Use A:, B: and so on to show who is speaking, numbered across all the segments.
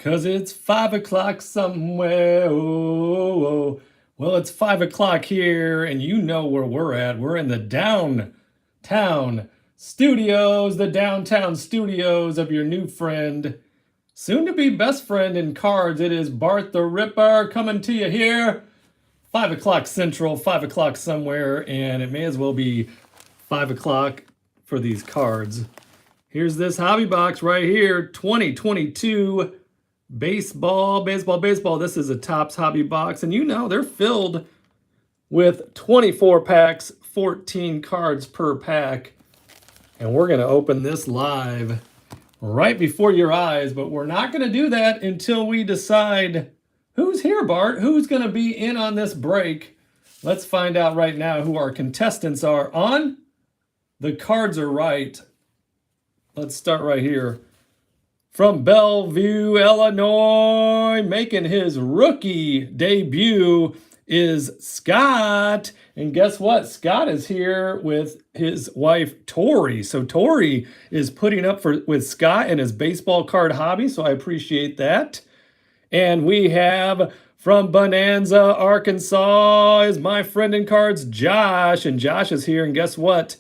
A: 'Cause it's 5 o'clock somewhere. Oh, oh. Well, it's 5 o'clock here, and you know where we're at. We're in the downtown studios, the downtown studios of your new friend, soon to be best friend in cards. It is Bart the Ripper coming to you here. 5 o'clock Central, 5 o'clock somewhere, and it may as well be 5 o'clock for these cards. Here's this hobby box right here, 2022 baseball. This is a Topps hobby box, and you know they're filled with 24 packs, 14 cards per pack. And we're going to open this live right before your eyes, but we're not going to do that until we decide who's here, Bart. Who's going to be in on this break? Let's find out right now who our contestants are on. The cards are right. Let's start right here. From Bellevue, Illinois, making his rookie debut is Scott. And guess what? Scott is here with his wife, Tori. So Tori is putting up with Scott and his baseball card hobby, so I appreciate that. And we have from Bonanza, Arkansas, is my friend in cards, Josh. And Josh is here, and guess what?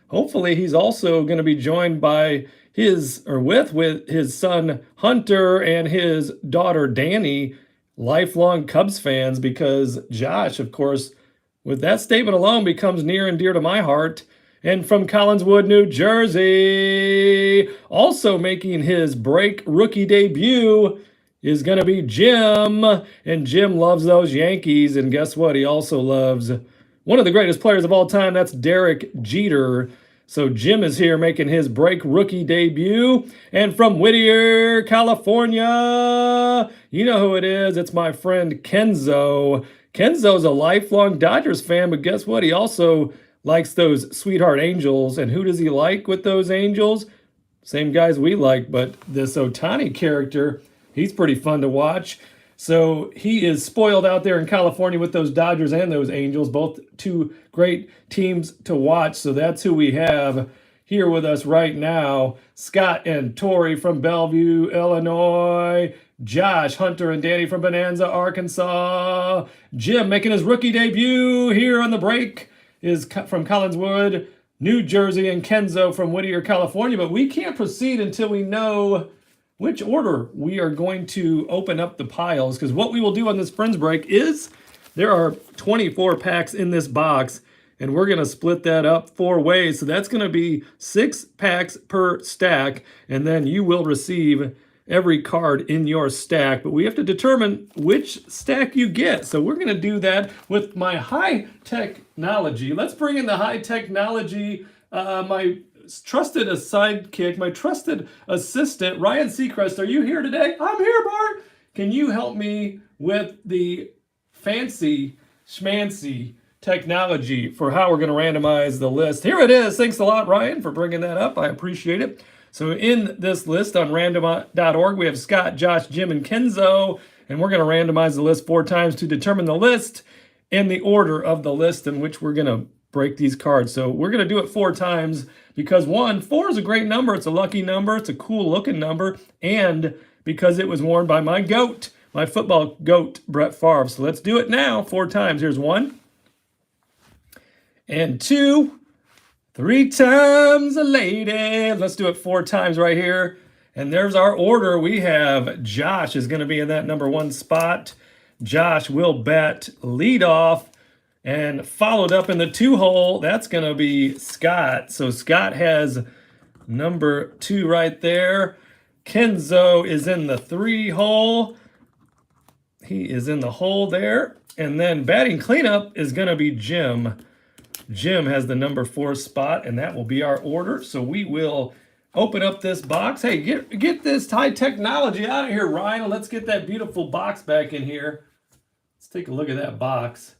A: Hopefully he's also going to be joined by with his son Hunter and his daughter Danny, lifelong Cubs fans, because Josh, of course, with that statement alone, becomes near and dear to my heart. And from Collinswood, New Jersey, also making his break rookie debut is going to be Jim. And Jim loves those Yankees. And guess what? He also loves one of the greatest players of all time. That's Derek Jeter. So Jim is here making his break rookie debut. And from Whittier, California, you know who it is. It's my friend Kenzo. Kenzo's a lifelong Dodgers fan, but guess what? He also likes those Sweetheart Angels. And who does he like with those Angels? Same guys we like, but this Ohtani character, he's pretty fun to watch. So he is spoiled out there in California with those Dodgers and those Angels, both two great teams to watch. So that's who we have here with us right now. Scott and Tori from Bellevue, Illinois. Josh, Hunter, and Danny from Bonanza, Arkansas. Jim making his rookie debut here on the break is from Collinswood, New Jersey, and Kenzo from Whittier, California. But we can't proceed until we know which order we are going to open up the piles, because what we will do on this Friends Break is there are 24 packs in this box, and we're going to split that up 4 ways. So that's going to be 6 packs per stack, and then you will receive every card in your stack. But we have to determine which stack you get. So we're going to do that with my high technology. Let's bring in the high technology, my trusted sidekick, my trusted assistant, Ryan Seacrest. Are you here today? I'm here, Bart. Can you help me with the fancy schmancy technology for how we're going to randomize the list? Here it is. Thanks a lot, Ryan, for bringing that up. I appreciate it. So in this list on random.org, we have Scott, Josh, Jim, and Kenzo, and we're going to randomize the list 4 times to determine the list and the order of the list in which we're going to break these cards. So we're going to do it 4 times because 4 is a great number. It's a lucky number. It's a cool looking number. And because it was worn by my goat, my football goat, Brett Favre. So let's do it now 4 times. Here's 1 and 2, 3 times a lady. Let's do it 4 times right here. And there's our order. We have Josh is going to be in that number 1 spot. Josh will bat leadoff. And followed up in the 2 hole, that's going to be Scott. So Scott has number 2 right there. Kenzo is in the 3 hole. He is in the hole there. And then batting cleanup is going to be Jim. Jim has the number 4 spot, and that will be our order. So we will open up this box. Hey, get this high technology out of here, Ryan. Let's get that beautiful box back in here. Let's take a look at that box.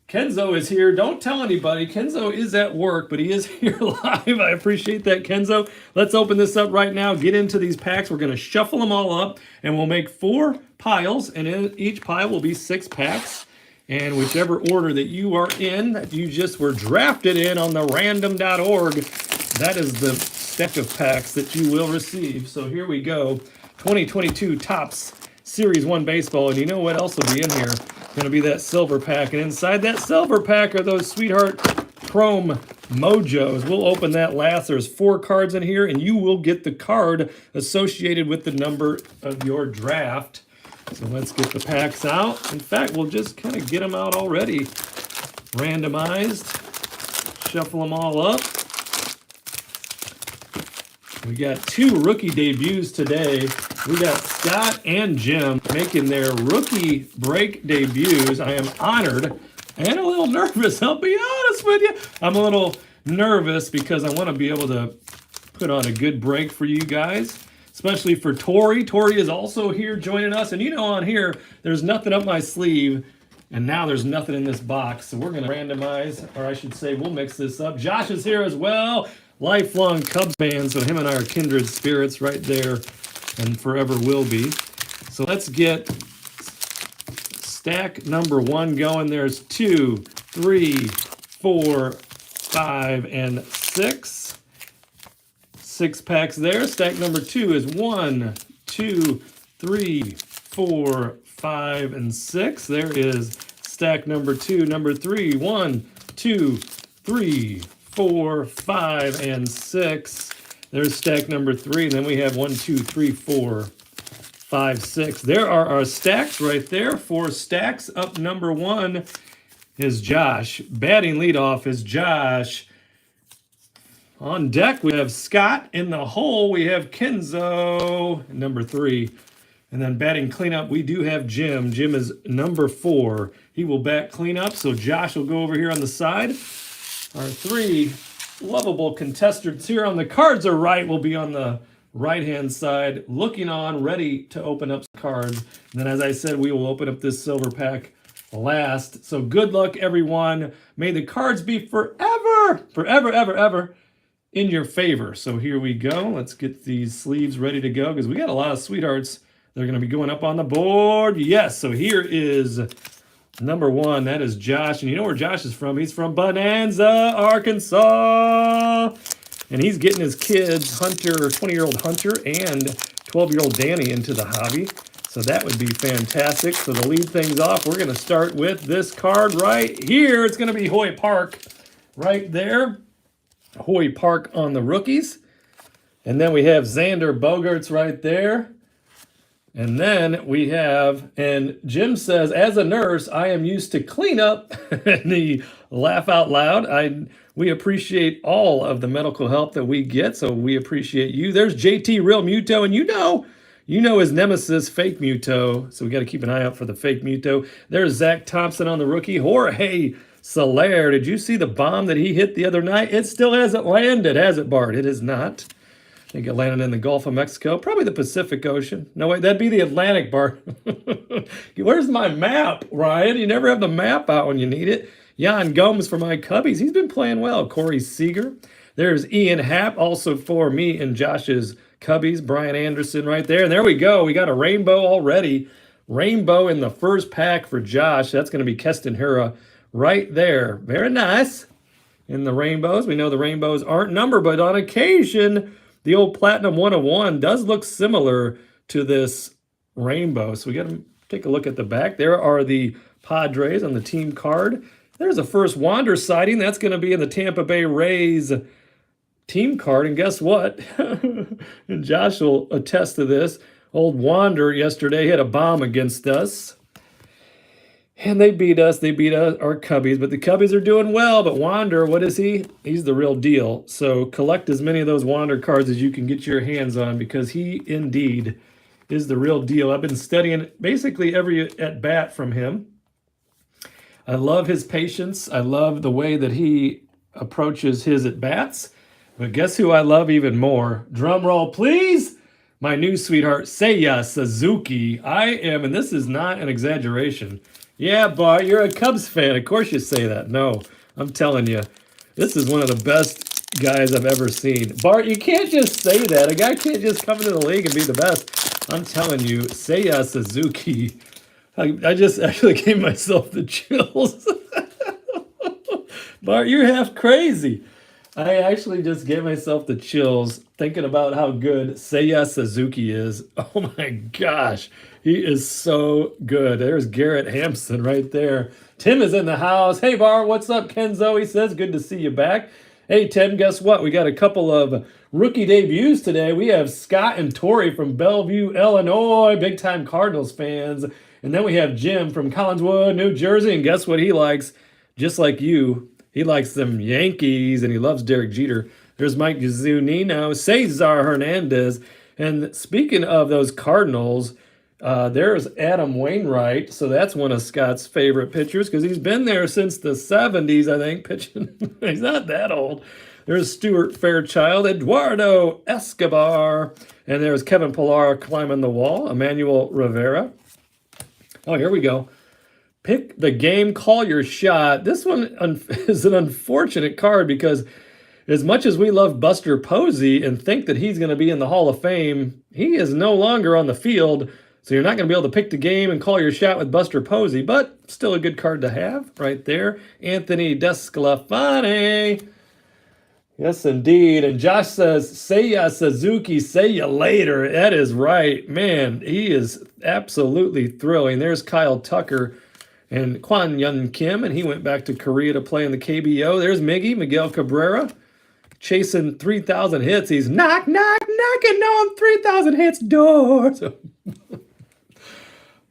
A: Kenzo is here. Don't tell anybody. Kenzo is at work, but he is here live. I appreciate that, Kenzo. Let's open this up right now. Get into these packs. We're going to shuffle them all up, and we'll make 4 piles, and in each pile will be 6 packs. And whichever order that you are in, that you just were drafted in on the random.org, that is the stack of packs that you will receive. So here we go. 2022 Topps Series 1 baseball. And you know what else will be in here? Going to be that silver pack. And inside that silver pack are those Sweetheart Chrome Mojos. We'll open that last. There's 4 cards in here, and you will get the card associated with the number of your draft. So let's get the packs out. In fact, we'll just kind of get them out already. Randomized. Shuffle them all up. We got 2 rookie debuts today. We got Scott and Jim making their rookie break debuts. I am honored and a little nervous, I'll be honest with you. I'm a little nervous because I want to be able to put on a good break for you guys, especially for Tori. Tori is also here joining us. And you know, on here, there's nothing up my sleeve. And now there's nothing in this box. So we're going to randomize, or I should say we'll mix this up. Josh is here as well. Lifelong Cubs fan, so him and I are kindred spirits right there and forever will be. So let's get stack number 1 going. There's 2, 3, 4, 5, and 6. 6 packs there. Stack number 2 is 1, 2, 3, 4, 5, and 6. There is stack number 2. Number 3, 1, 2, 3, 4, 5, and 6. There's stack number 3. And then we have 1, 2, 3, 4, 5, 6. There are our stacks right there. 4 stacks. Up number 1 is Josh. Batting leadoff is Josh. On deck, we have Scott. In the hole, we have Kenzo, number 3. And then batting cleanup, we do have Jim. Jim is number 4. He will bat cleanup, so Josh will go over here on the side. Our 3 lovable contestants here on the cards are right. Will be on the right-hand side, looking on, ready to open up cards. And then, as I said, we will open up this silver pack last. So good luck, everyone. May the cards be forever, forever, ever, ever in your favor. So here we go. Let's get these sleeves ready to go because we got a lot of sweethearts. They're going to be going up on the board. Yes, so here is number 1. That is Josh. And you know where Josh is from? He's from Bonanza, Arkansas. And he's getting his kids, Hunter, 20-year-old Hunter, and 12-year-old Danny into the hobby. So that would be fantastic. So to lead things off, we're going to start with this card right here. It's going to be Hoy Park right there. Hoy Park on the rookies. And then we have Xander Bogaerts right there. And then we have, and Jim says, as a nurse, I am used to cleanup. And the laugh out loud. We appreciate all of the medical help that we get, so we appreciate you. There's JT Real Muto, and you know his nemesis, Fake Muto. So we got to keep an eye out for the Fake Muto. There's Zach Thompson on the rookie. Jorge Soler. Did you see the bomb that he hit the other night? It still hasn't landed, has it, Bart? It has not. I think it landed in the Gulf of Mexico, probably the Pacific Ocean. No, wait, that'd be the Atlantic, Bart. Where's my map, Ryan? You never have the map out when you need it. Jan Gomes for my Cubbies. He's been playing well. Corey Seager. There's Ian Happ, also for me and Josh's Cubbies. Brian Anderson right there. And there we go. We got a rainbow already. Rainbow in the first pack for Josh. That's going to be Keston Hiura right there. Very nice. In the rainbows. We know the rainbows aren't numbered, but on occasion, the old Platinum 101 does look similar to this rainbow. So we got to take a look at the back. There are the Padres on the team card. There's a first Wander sighting. That's going to be in the Tampa Bay Rays team card. And guess what? And Josh will attest to this. Old Wander yesterday hit a bomb against us. And they beat us. They beat our Cubbies. But the Cubbies are doing well. But Wander, what is he? He's the real deal. So collect as many of those Wander cards as you can get your hands on because he indeed is the real deal. I've been studying basically every at-bat from him. I love his patience. I love the way that he approaches his at-bats. But guess who I love even more? Drum roll, please. My new sweetheart, Seiya Suzuki. I am, and this is not an exaggeration. Yeah, Bart, you're a Cubs fan. Of course you say that. No, I'm telling you, this is one of the best guys I've ever seen. Bart, you can't just say that. A guy can't just come into the league and be the best. I'm telling you, Seiya Suzuki. I just actually gave myself the chills. Bart, you're half crazy. I actually just gave myself the chills thinking about how good Seiya Suzuki is. Oh my gosh, he is so good. There's Garrett Hampson right there. Tim is in the house. Hey, Bar, what's up? Kenzo, he says, good to see you back. Hey, Tim, guess what? We got a couple of rookie debuts today. We have Scott and Tori from Bellevue, Illinois, big-time Cardinals fans. And then we have Jim from Collinswood, New Jersey. And guess what he likes? Just like you, he likes them Yankees, and he loves Derek Jeter. There's Mike Zunino, Cesar Hernandez. And speaking of those Cardinals, there's Adam Wainwright. So that's one of Scott's favorite pitchers because he's been there since the 70s, I think, pitching. He's not that old. There's Stuart Fairchild, Eduardo Escobar, and there's Kevin Pillar climbing the wall, Emmanuel Rivera. Oh, here we go. Pick the game, call your shot. This one is an unfortunate card because as much as we love Buster Posey and think that he's going to be in the Hall of Fame, he is no longer on the field. So you're not going to be able to pick the game and call your shot with Buster Posey, but still a good card to have right there. Anthony Desclafani. Yes, indeed. And Josh says, Seiya Suzuki, say you later. That is right. Man, he is absolutely thrilling. There's Kyle Tucker and Kwon Yun Kim, and he went back to Korea to play in the KBO. There's Miguel Cabrera, chasing 3,000 hits. He's knocking on 3,000 hits doors.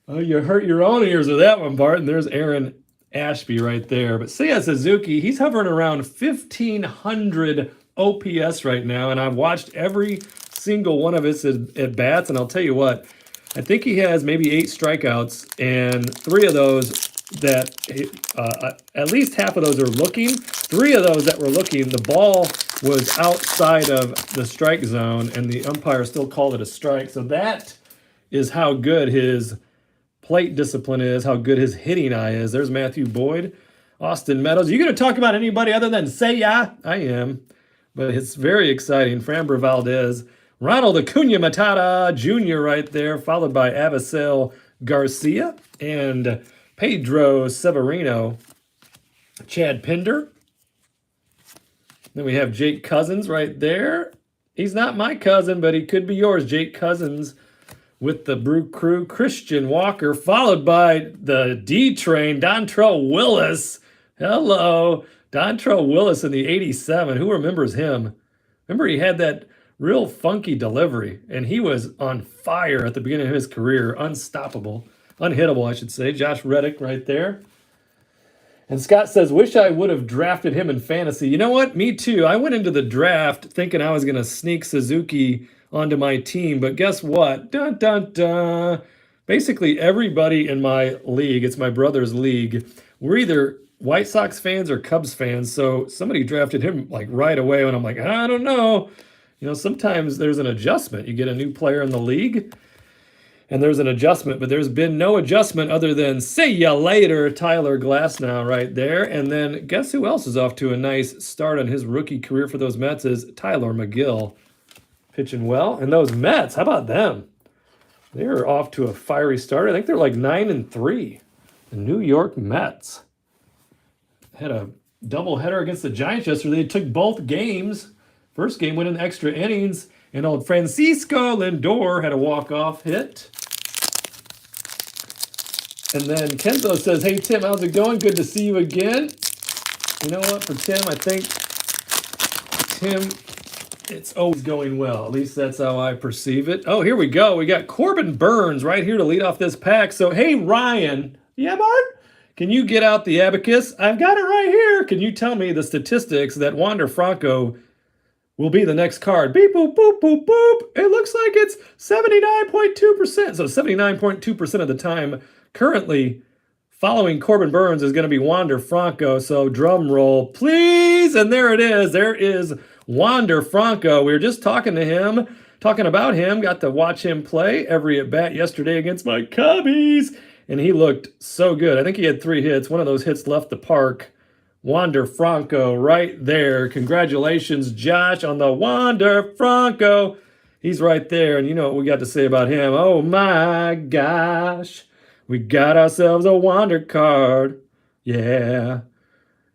A: Oh, you hurt your own ears with that one, Bart. And there's Aaron Ashby right there. But Seiya Suzuki, he's hovering around 1,500 OPS right now, and I've watched every single one of his at-bats, and I'll tell you what, I think he has maybe 8 strikeouts, and 3 of those that, at least half of those are looking. 3 of those that were looking, the ball was outside of the strike zone, and the umpire still called it a strike. So that is how good his plate discipline is, how good his hitting eye is. There's Matthew Boyd, Austin Meadows. Are you going to talk about anybody other than Seiya? I am, but it's very exciting. Framber Valdez, Ronald Acuna Matata Jr. right there, followed by Avisel Garcia and Pedro Severino, Chad Pinder. Then we have Jake Cousins right there. He's not my cousin, but he could be yours, Jake Cousins, with the Brew Crew. Christian Walker, followed by the D-Train, Dontrell Willis. Hello, Dontrell Willis in the 87. Who remembers him? Remember, he had that real funky delivery, and he was on fire at the beginning of his career. Unstoppable. Unhittable, I should say. Josh Reddick right there. And Scott says, wish I would have drafted him in fantasy. You know what? Me too. I went into the draft thinking I was going to sneak Suzuki onto my team, but guess what? Dun, dun, dun. Basically, everybody in my league, it's my brother's league, we're either White Sox fans or Cubs fans, so somebody drafted him like right away, and I'm like, I don't know. You know, sometimes there's an adjustment. You get a new player in the league, and there's an adjustment, but there's been no adjustment other than see ya later, Tyler Glasnow right there. And then guess who else is off to a nice start on his rookie career for those Mets is Tyler McGill. Pitching well. And those Mets, how about them? They're off to a fiery start. I think they're like 9-3. The New York Mets had a doubleheader against the Giants yesterday. They took both games. First game went in extra innings, and old Francisco Lindor had a walk-off hit. And then Kenzo says, hey, Tim, how's it going? Good to see you again. You know what? For Tim, I think Tim, it's always going well. At least that's how I perceive it. Oh, here we go. We got Corbin Burns right here to lead off this pack. So, hey, Ryan. Yeah, Bart? Can you get out the abacus? I've got it right here. Can you tell me the statistics that Wander Franco will be the next card? Beep, boop, boop, boop, boop. It looks like it's 79.2%. So 79.2% of the time currently following Corbin Burns is going to be Wander Franco. So drum roll, please. And there it is. There is Wander Franco. We were just talking about him. Got to watch him play every at-bat yesterday against my Cubbies. And he looked so good. I think he had 3 hits. One of those hits left the park. Wander Franco right there. Congratulations, Josh, on the Wander Franco. He's right there. And you know what we got to say about him. Oh, my gosh. We got ourselves a Wander card. Yeah.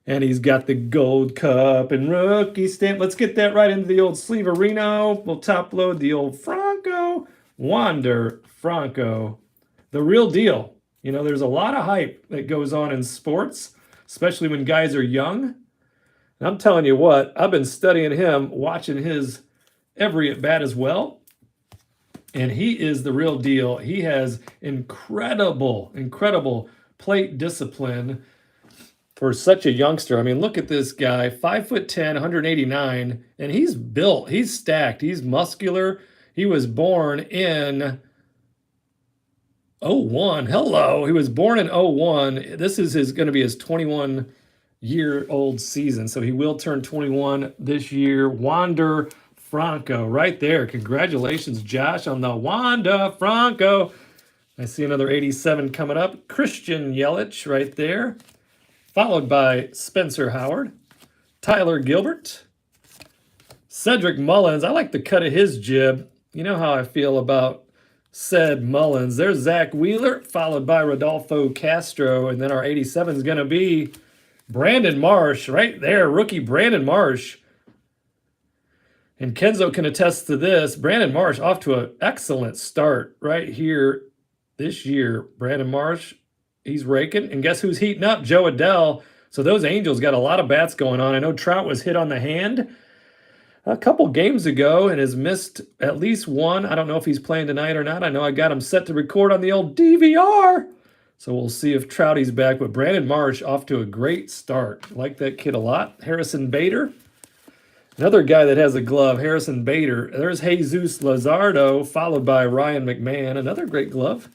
A: And he's got the gold cup and rookie stamp. Let's get that right into the old Sleeverino. We'll top load the old Franco. Wander Franco. The real deal. You know, there's a lot of hype that goes on in sports, especially when guys are young. And I'm telling you what, I've been studying him, watching his every at-bat as well. And he is the real deal. He has incredible plate discipline for such a youngster. I mean, look at this guy, 5'10", 189, and he's built, he's stacked, he's muscular. He was born in 01. Hello, he was born in 01. This is going to be his 21-year-old season, so he will turn 21 this year. Wander Franco, right there. Congratulations, Josh, on the Wander Franco. I see another 87 coming up. Christian Yelich right there, followed by Spencer Howard, Tyler Gilbert, Cedric Mullins. I like the cut of his jib. You know how I feel about Ced Mullins. There's Zach Wheeler, followed by Rodolfo Castro, and then our 87 is going to be Brandon Marsh right there, rookie Brandon Marsh. And Kenzo can attest to this. Brandon Marsh off to an excellent start right here this year. Brandon Marsh, he's raking. And guess who's heating up? Joe Adele. So those Angels got a lot of bats going on. I know Trout was hit on the hand a couple games ago and has missed at least one. I don't know if he's playing tonight or not. I know I got him set to record on the old DVR. So we'll see if Trouty's back. But Brandon Marsh off to a great start. I like that kid a lot. Harrison Bader. Another guy that has a glove, Harrison Bader. There's Jesus Lazardo, followed by Ryan McMahon. Another great glove.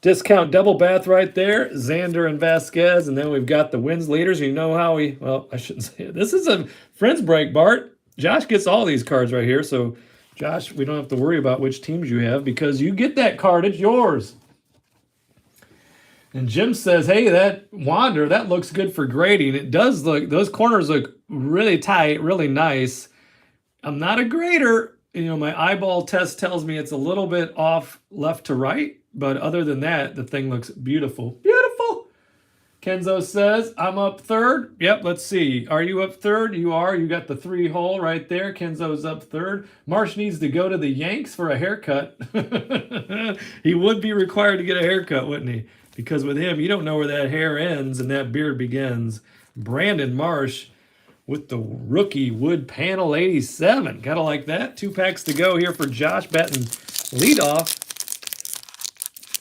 A: Discount double bath right there, Xander and Vasquez. And then we've got the wins leaders. You know how we, well, I shouldn't say it. This is a friends break, Bart. Josh gets all these cards right here. So, Josh, we don't have to worry about which teams you have because you get that card. It's yours. And Jim says, hey, that Wander, that looks good for grading. It does look, those corners look really tight, really nice. I'm not a grader. You know, my eyeball test tells me it's a little bit off left to right. But other than that, the thing looks beautiful. Beautiful. Kenzo says, I'm up third. Yep, let's see. Are you up third? You are. You got the 3-hole right there. Kenzo's up third. Marsh needs to go to the Yanks for a haircut. He would be required to get a haircut, wouldn't he? Because with him, you don't know where that hair ends and that beard begins. Brandon Marsh with the rookie wood panel 87. Gotta like that. 2 packs to go here for Josh batting leadoff.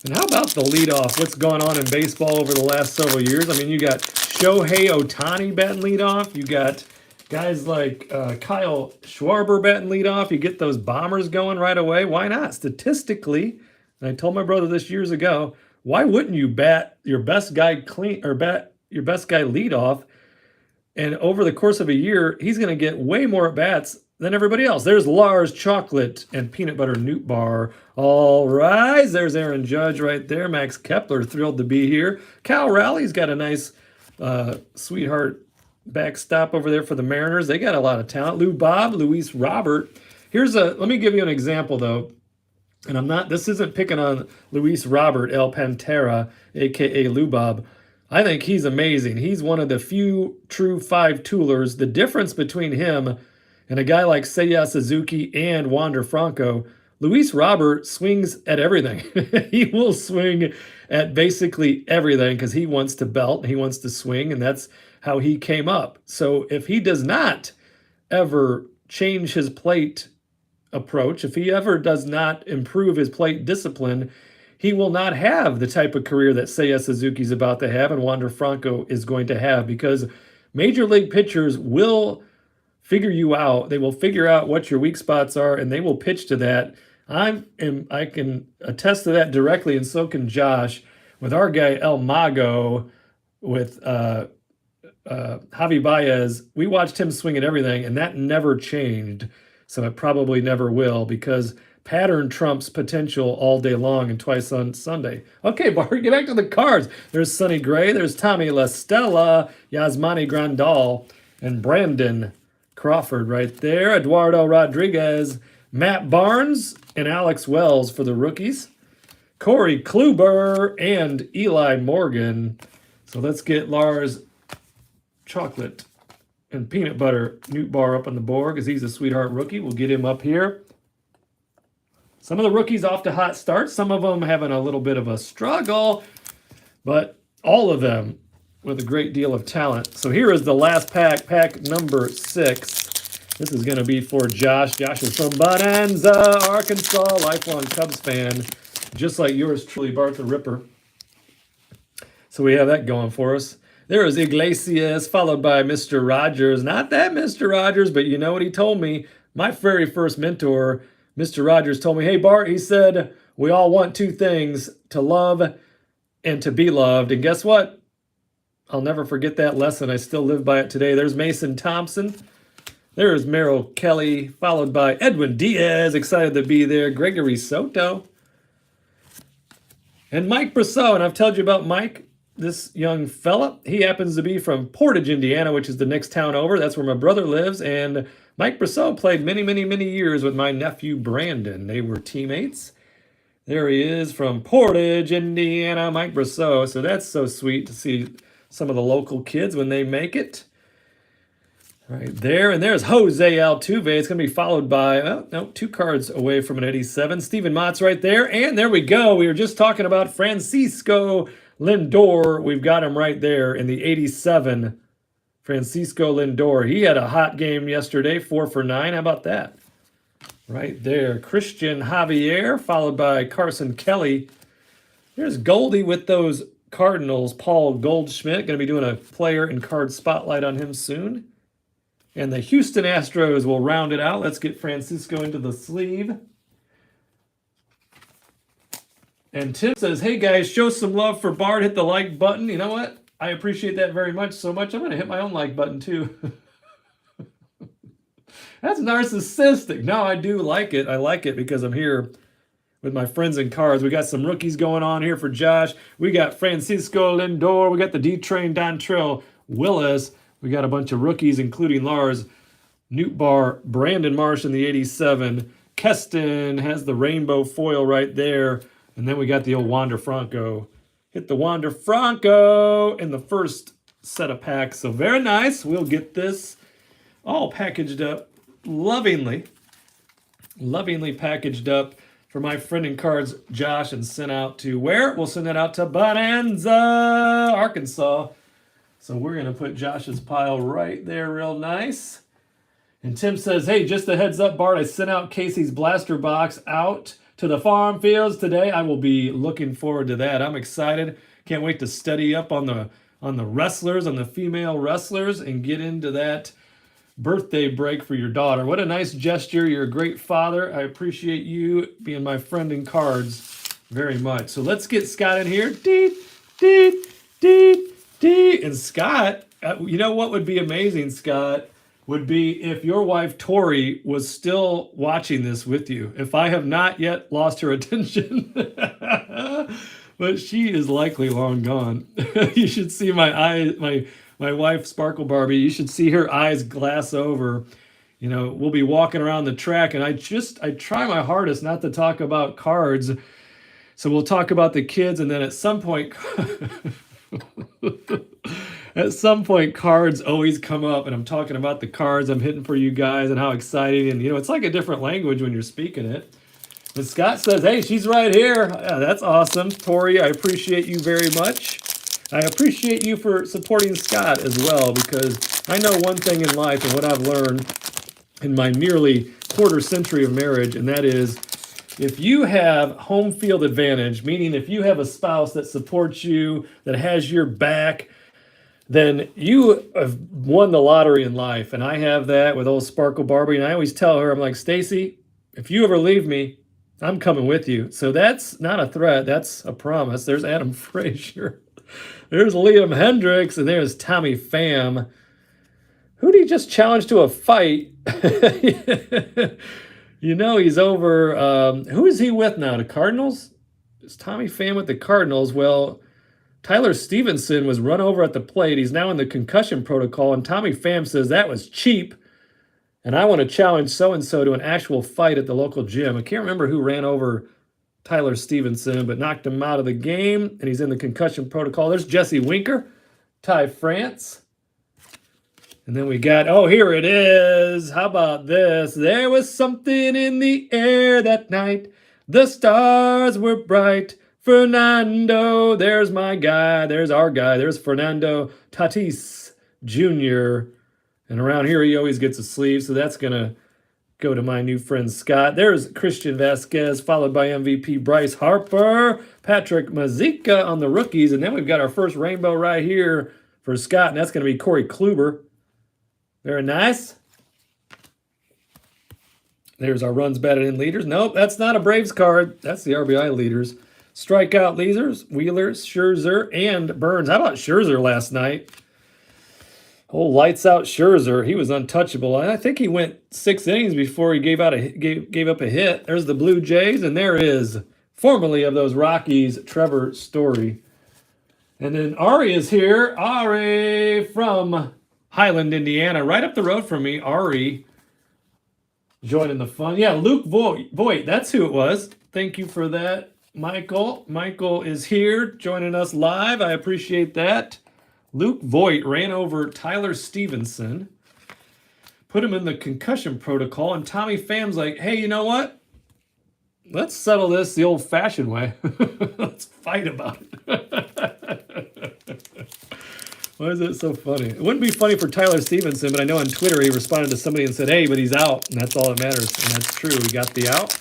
A: And how about the leadoff? What's gone on in baseball over the last several years? I mean, you got Shohei Ohtani batting leadoff. You got guys like Kyle Schwarber batting leadoff. You get those bombers going right away. Why not? Statistically, and I told my brother this years ago, why wouldn't you bat your best guy clean or bat your best guy leadoff? And over the course of a year, he's going to get way more at bats than everybody else. There's Lars Chocolate and Peanut Butter Newt Bar. All rise. There's Aaron Judge right there. Max Kepler, thrilled to be here. Cal Rowley's got a nice sweetheart backstop over there for the Mariners. They got a lot of talent. Lou Bob, Luis Robert. Let me give you an example, though. And this isn't picking on Luis Robert, El Pantera, a.k.a. Lou Bob. I think he's amazing. He's one of the few true 5-toolers. The difference between him and a guy like Seiya Suzuki and Wander Franco, Luis Robert swings at everything. He will swing at basically everything because he wants to belt, he wants to swing, and that's how he came up. So if he does not ever change his plate approach, if he ever does not improve his plate discipline, he will not have the type of career that Seiya Suzuki's about to have and Wander Franco is going to have, because major league pitchers will figure you out. They will figure out what your weak spots are, and they will pitch to that. I can attest to that directly, and so can Josh. With our guy El Mago, with Javi Baez, we watched him swing at everything, and that never changed. So it probably never will, because pattern trumps potential all day long and twice on Sunday. Okay, Bart, get back to the cards. There's Sonny Gray, there's Tommy La Stella, Yasmani Grandal, and Brandon Crawford right there. Eduardo Rodriguez, Matt Barnes, and Alex Wells for the rookies. Corey Kluber and Eli Morgan. So let's get Lars chocolate and peanut butter Newt Bar up on the board because he's a sweetheart rookie. We'll get him up here. Some of the rookies off to hot starts. Some of them having a little bit of a struggle, but all of them with a great deal of talent. So here is the last pack, pack number 6. This is going to be for Josh. Josh is from Bonanza, Arkansas, lifelong Cubs fan, just like yours truly, Bart the Ripper. So we have that going for us. There is Iglesias, followed by Mr. Rogers. Not that Mr. Rogers, but you know what he told me? My very first mentor, Mr. Rogers, told me, hey, Bart, he said, we all want 2 things, to love and to be loved. And guess what? I'll never forget that lesson. I still live by it today. There's Mason Thompson. There's Merrill Kelly, followed by Edwin Diaz, excited to be there. Gregory Soto. And Mike Brosseau, and I've told you about Mike, this young fella. He happens to be from Portage, Indiana, which is the next town over. That's where my brother lives. And Mike Brosseau played many, many, many years with my nephew, Brandon. They were teammates. There he is from Portage, Indiana, Mike Brosseau. So that's so sweet to see some of the local kids when they make it. Right there, and there's Jose Altuve. It's going to be followed by, oh, no, 2 cards away from an 87. Steven Mott's right there, and there we go. We were just talking about Francisco Lindor. We've got him right there in the 87. Francisco Lindor. He had a hot game yesterday, 4 for 9. How about that? Right there. Christian Javier, followed by Carson Kelly. There's Goldie with those Cardinals. Paul Goldschmidt. Going to be doing a player and card spotlight on him soon. And the Houston Astros will round it out. Let's get Francisco into the sleeve. And Tim says, hey guys, show some love for Bart. Hit the like button. You know what? I appreciate that very much, so much. I'm going to hit my own like button too. That's narcissistic. No, I do like it. I like it because I'm here with my friends in cards. We got some rookies going on here for Josh. We got Francisco Lindor. We got the D-Train Dontrell Willis. We got a bunch of rookies, including Lars Nootbaar, Brandon Marsh in the 87. Keston has the rainbow foil right there. And then we got the old Wander Franco. Hit the Wander Franco in the first set of packs. So very nice. We'll get this all packaged up lovingly. Lovingly packaged up for my friend in cards, Josh, and sent out to where? We'll send it out to Bonanza, Arkansas. So we're going to put Josh's pile right there real nice. And Tim says, hey, just a heads up, Bart, I sent out Casey's blaster box out to the farm fields today. I will be looking forward to that. I'm excited. Can't wait to study up on the wrestlers, on the female wrestlers, and get into that birthday break for your daughter. What a nice gesture. You're a great father. I appreciate you being my friend in cards very much. So let's get Scott in here. Deep, deep, deep. And Scott, you know what would be amazing, Scott, would be if your wife, Tori, was still watching this with you. If I have not yet lost her attention, but she is likely long gone. You should see my eyes, my wife, Sparkle Barbie, you should see her eyes glass over. You know, we'll be walking around the track, and I try my hardest not to talk about cards. So we'll talk about the kids, and then at some point... At some point, cards always come up, and I'm talking about the cards I'm hitting for you guys and how exciting. And, you know, it's like a different language when you're speaking it. But Scott says, hey, she's right here. Yeah, that's awesome. Tori, I appreciate you very much. I appreciate you for supporting Scott as well, because I know one thing in life and what I've learned in my nearly quarter century of marriage, and that is if you have home field advantage, meaning if you have a spouse that supports you, that has your back, then you have won the lottery in life. And I have that with old Sparkle Barbie. And I always tell her, I'm like, Stacy, if you ever leave me, I'm coming with you. So that's not a threat. That's a promise. There's Adam Frazier. There's Liam Hendricks. And there's Tommy Pham. Who did he just challenge to a fight? You know, he's over. Who is he with now? The Cardinals? Is Tommy Pham with the Cardinals? Well, Tyler Stevenson was run over at the plate. He's now in the concussion protocol, and Tommy Pham says that was cheap, and I want to challenge so-and-so to an actual fight at the local gym. I can't remember who ran over Tyler Stevenson, but knocked him out of the game, and he's in the concussion protocol. There's Jesse Winker, Ty France. And then we got, oh, here it is. How about this? There was something in the air that night. The stars were bright. Fernando, there's my guy. There's our guy. There's Fernando Tatis Jr. And around here, he always gets a sleeve. So that's going to go to my new friend Scott. There's Christian Vasquez, followed by MVP Bryce Harper. Patrick Mazeika on the rookies. And then we've got our first rainbow right here for Scott. And that's going to be Corey Kluber. Very nice. There's our runs batted in leaders. Nope, that's not a Braves card. That's the RBI leaders. Strikeout leaders, Wheelers, Scherzer, and Burns. How about Scherzer last night? Oh, lights out Scherzer. He was untouchable. I think he went 6 innings before he gave up a hit. There's the Blue Jays, and there is, formerly of those Rockies, Trevor Story. And then Ari is here. Ari from Highland, Indiana, right up the road from me. Ari joining the fun. Yeah, Luke Voigt, that's who it was. Thank you for that, Michael. Michael is here joining us live. I appreciate that. Luke Voigt ran over Tyler Stevenson, put him in the concussion protocol, and Tommy Pham's like, hey, you know what? Let's settle this the old-fashioned way. Let's fight about it. Why is it so funny? It wouldn't be funny for Tyler Stevenson, but I know on Twitter he responded to somebody and said, hey, but he's out, and that's all that matters. And that's true. He got the out.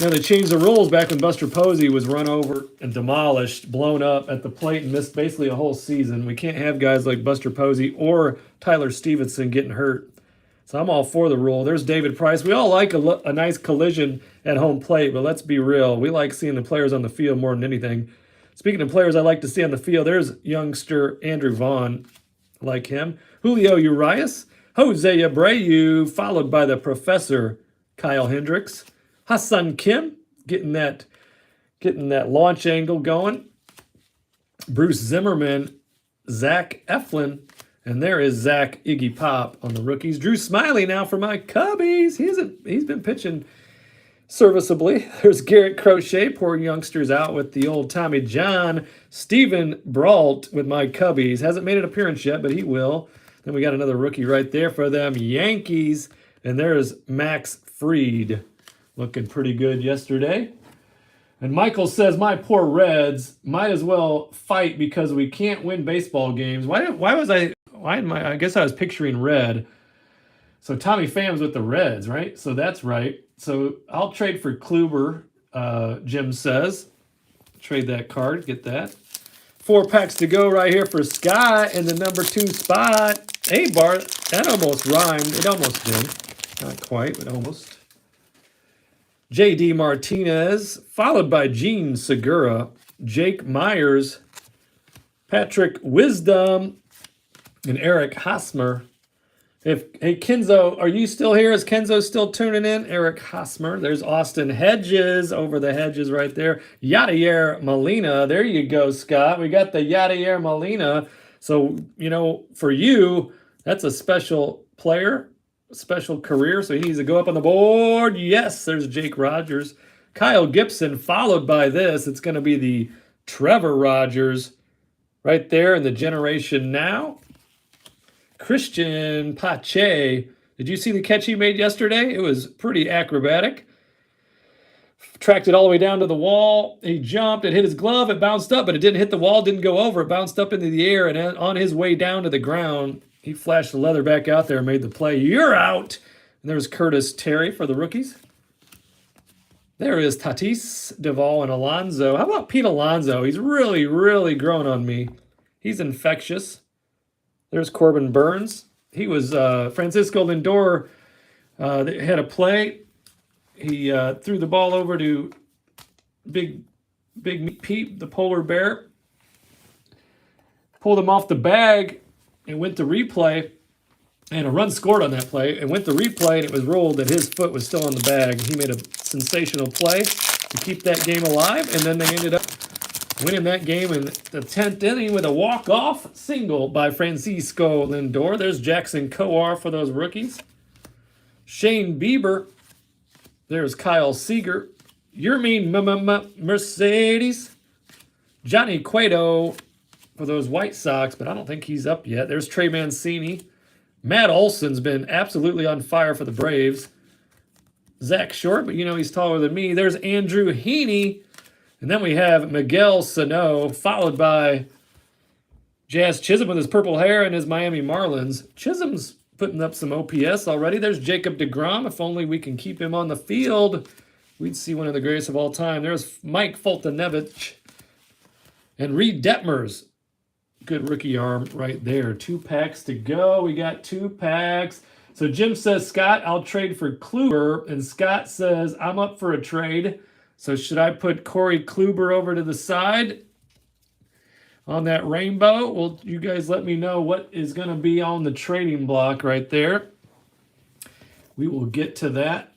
A: Now, they changed the rules back when Buster Posey was run over and demolished, blown up at the plate, and missed basically a whole season. We can't have guys like Buster Posey or Tyler Stevenson getting hurt. So I'm all for the rule. There's David Price. We all like a nice collision at home plate, but let's be real. We like seeing the players on the field more than anything. Speaking of players I like to see on the field, there's youngster Andrew Vaughn. I like him. Julio Urias, Jose Abreu, followed by the Professor Kyle Hendricks. Hassan Kim, getting that launch angle going. Bruce Zimmerman, Zach Eflin, and there is Zach Iggy Pop on the rookies. Drew Smiley now for my Cubbies. He's been pitching serviceably. There's Garrett Crochet, poor youngster's out with the old Tommy John. Steven Brault with my Cubbies. Hasn't made an appearance yet, but he will. Then we got another rookie right there for them Yankees. And there's Max Fried. Looking pretty good yesterday. And Michael says, my poor Reds might as well fight because we can't win baseball games. I guess I was picturing red. So Tommy Pham's with the Reds, right? So that's right. So I'll trade for Kluber, Jim says. Trade that card, get that. 4 packs to go right here for Scott in the number 2 spot. Hey, Bart, that almost rhymed. It almost did. Not quite, but almost. J.D. Martinez, followed by Gene Segura, Jake Myers, Patrick Wisdom, and Eric Hosmer. Hey, Kenzo, are you still here? Is Kenzo still tuning in? Eric Hosmer. There's Austin Hedges over the hedges right there. Yadier Molina. There you go, Scott. We got the Yadier Molina. So, for you, that's a special player, special career. So he needs to go up on the board. Yes, there's Jake Rogers. Kyle Gibson, followed by this. It's going to be the Trevor Rogers right there in the generation now. Christian Pache. Did you see the catch he made yesterday? It was pretty acrobatic. Tracked it all the way down to the wall. He jumped. It hit his glove. It bounced up, but it didn't hit the wall. Didn't go over. It bounced up into the air, and on his way down to the ground, he flashed the leather back out there and made the play. You're out. And there's Curtis Terry for the rookies. There is Tatis, Duvall, and Alonso. How about Pete Alonso? He's really, really grown on me. He's infectious. There's Corbin Burns. He was Francisco Lindor. They had a play. He threw the ball over to Big Pete, the polar bear. Pulled him off the bag and went to replay. And a run scored on that play. And went to replay, and it was ruled that his foot was still on the bag. He made a sensational play to keep that game alive. And then they ended up winning that game in the 10th inning with a walk-off single by Francisco Lindor. There's Jackson Kowar for those rookies. Shane Bieber. There's Kyle Seager. Yermin Mercedes. Johnny Cueto for those White Sox, but I don't think he's up yet. There's Trey Mancini. Matt Olson's been absolutely on fire for the Braves. Zach Short, but you know he's taller than me. There's Andrew Heaney. And then we have Miguel Sano, followed by Jazz Chisholm with his purple hair and his Miami Marlins. Chisholm's putting up some OPS already. There's Jacob Degrom. If only we can keep him on the field, we'd see one of the greatest of all time. There's Mike Foltynewicz and Reed Detmers. Good rookie arm right there. 2 packs to go. We got 2 packs. So Jim says, Scott, I'll trade for Kluber. And Scott says, I'm up for a trade. So should I put Corey Kluber over to the side on that rainbow? Well, you guys let me know what is going to be on the trading block right there. We will get to that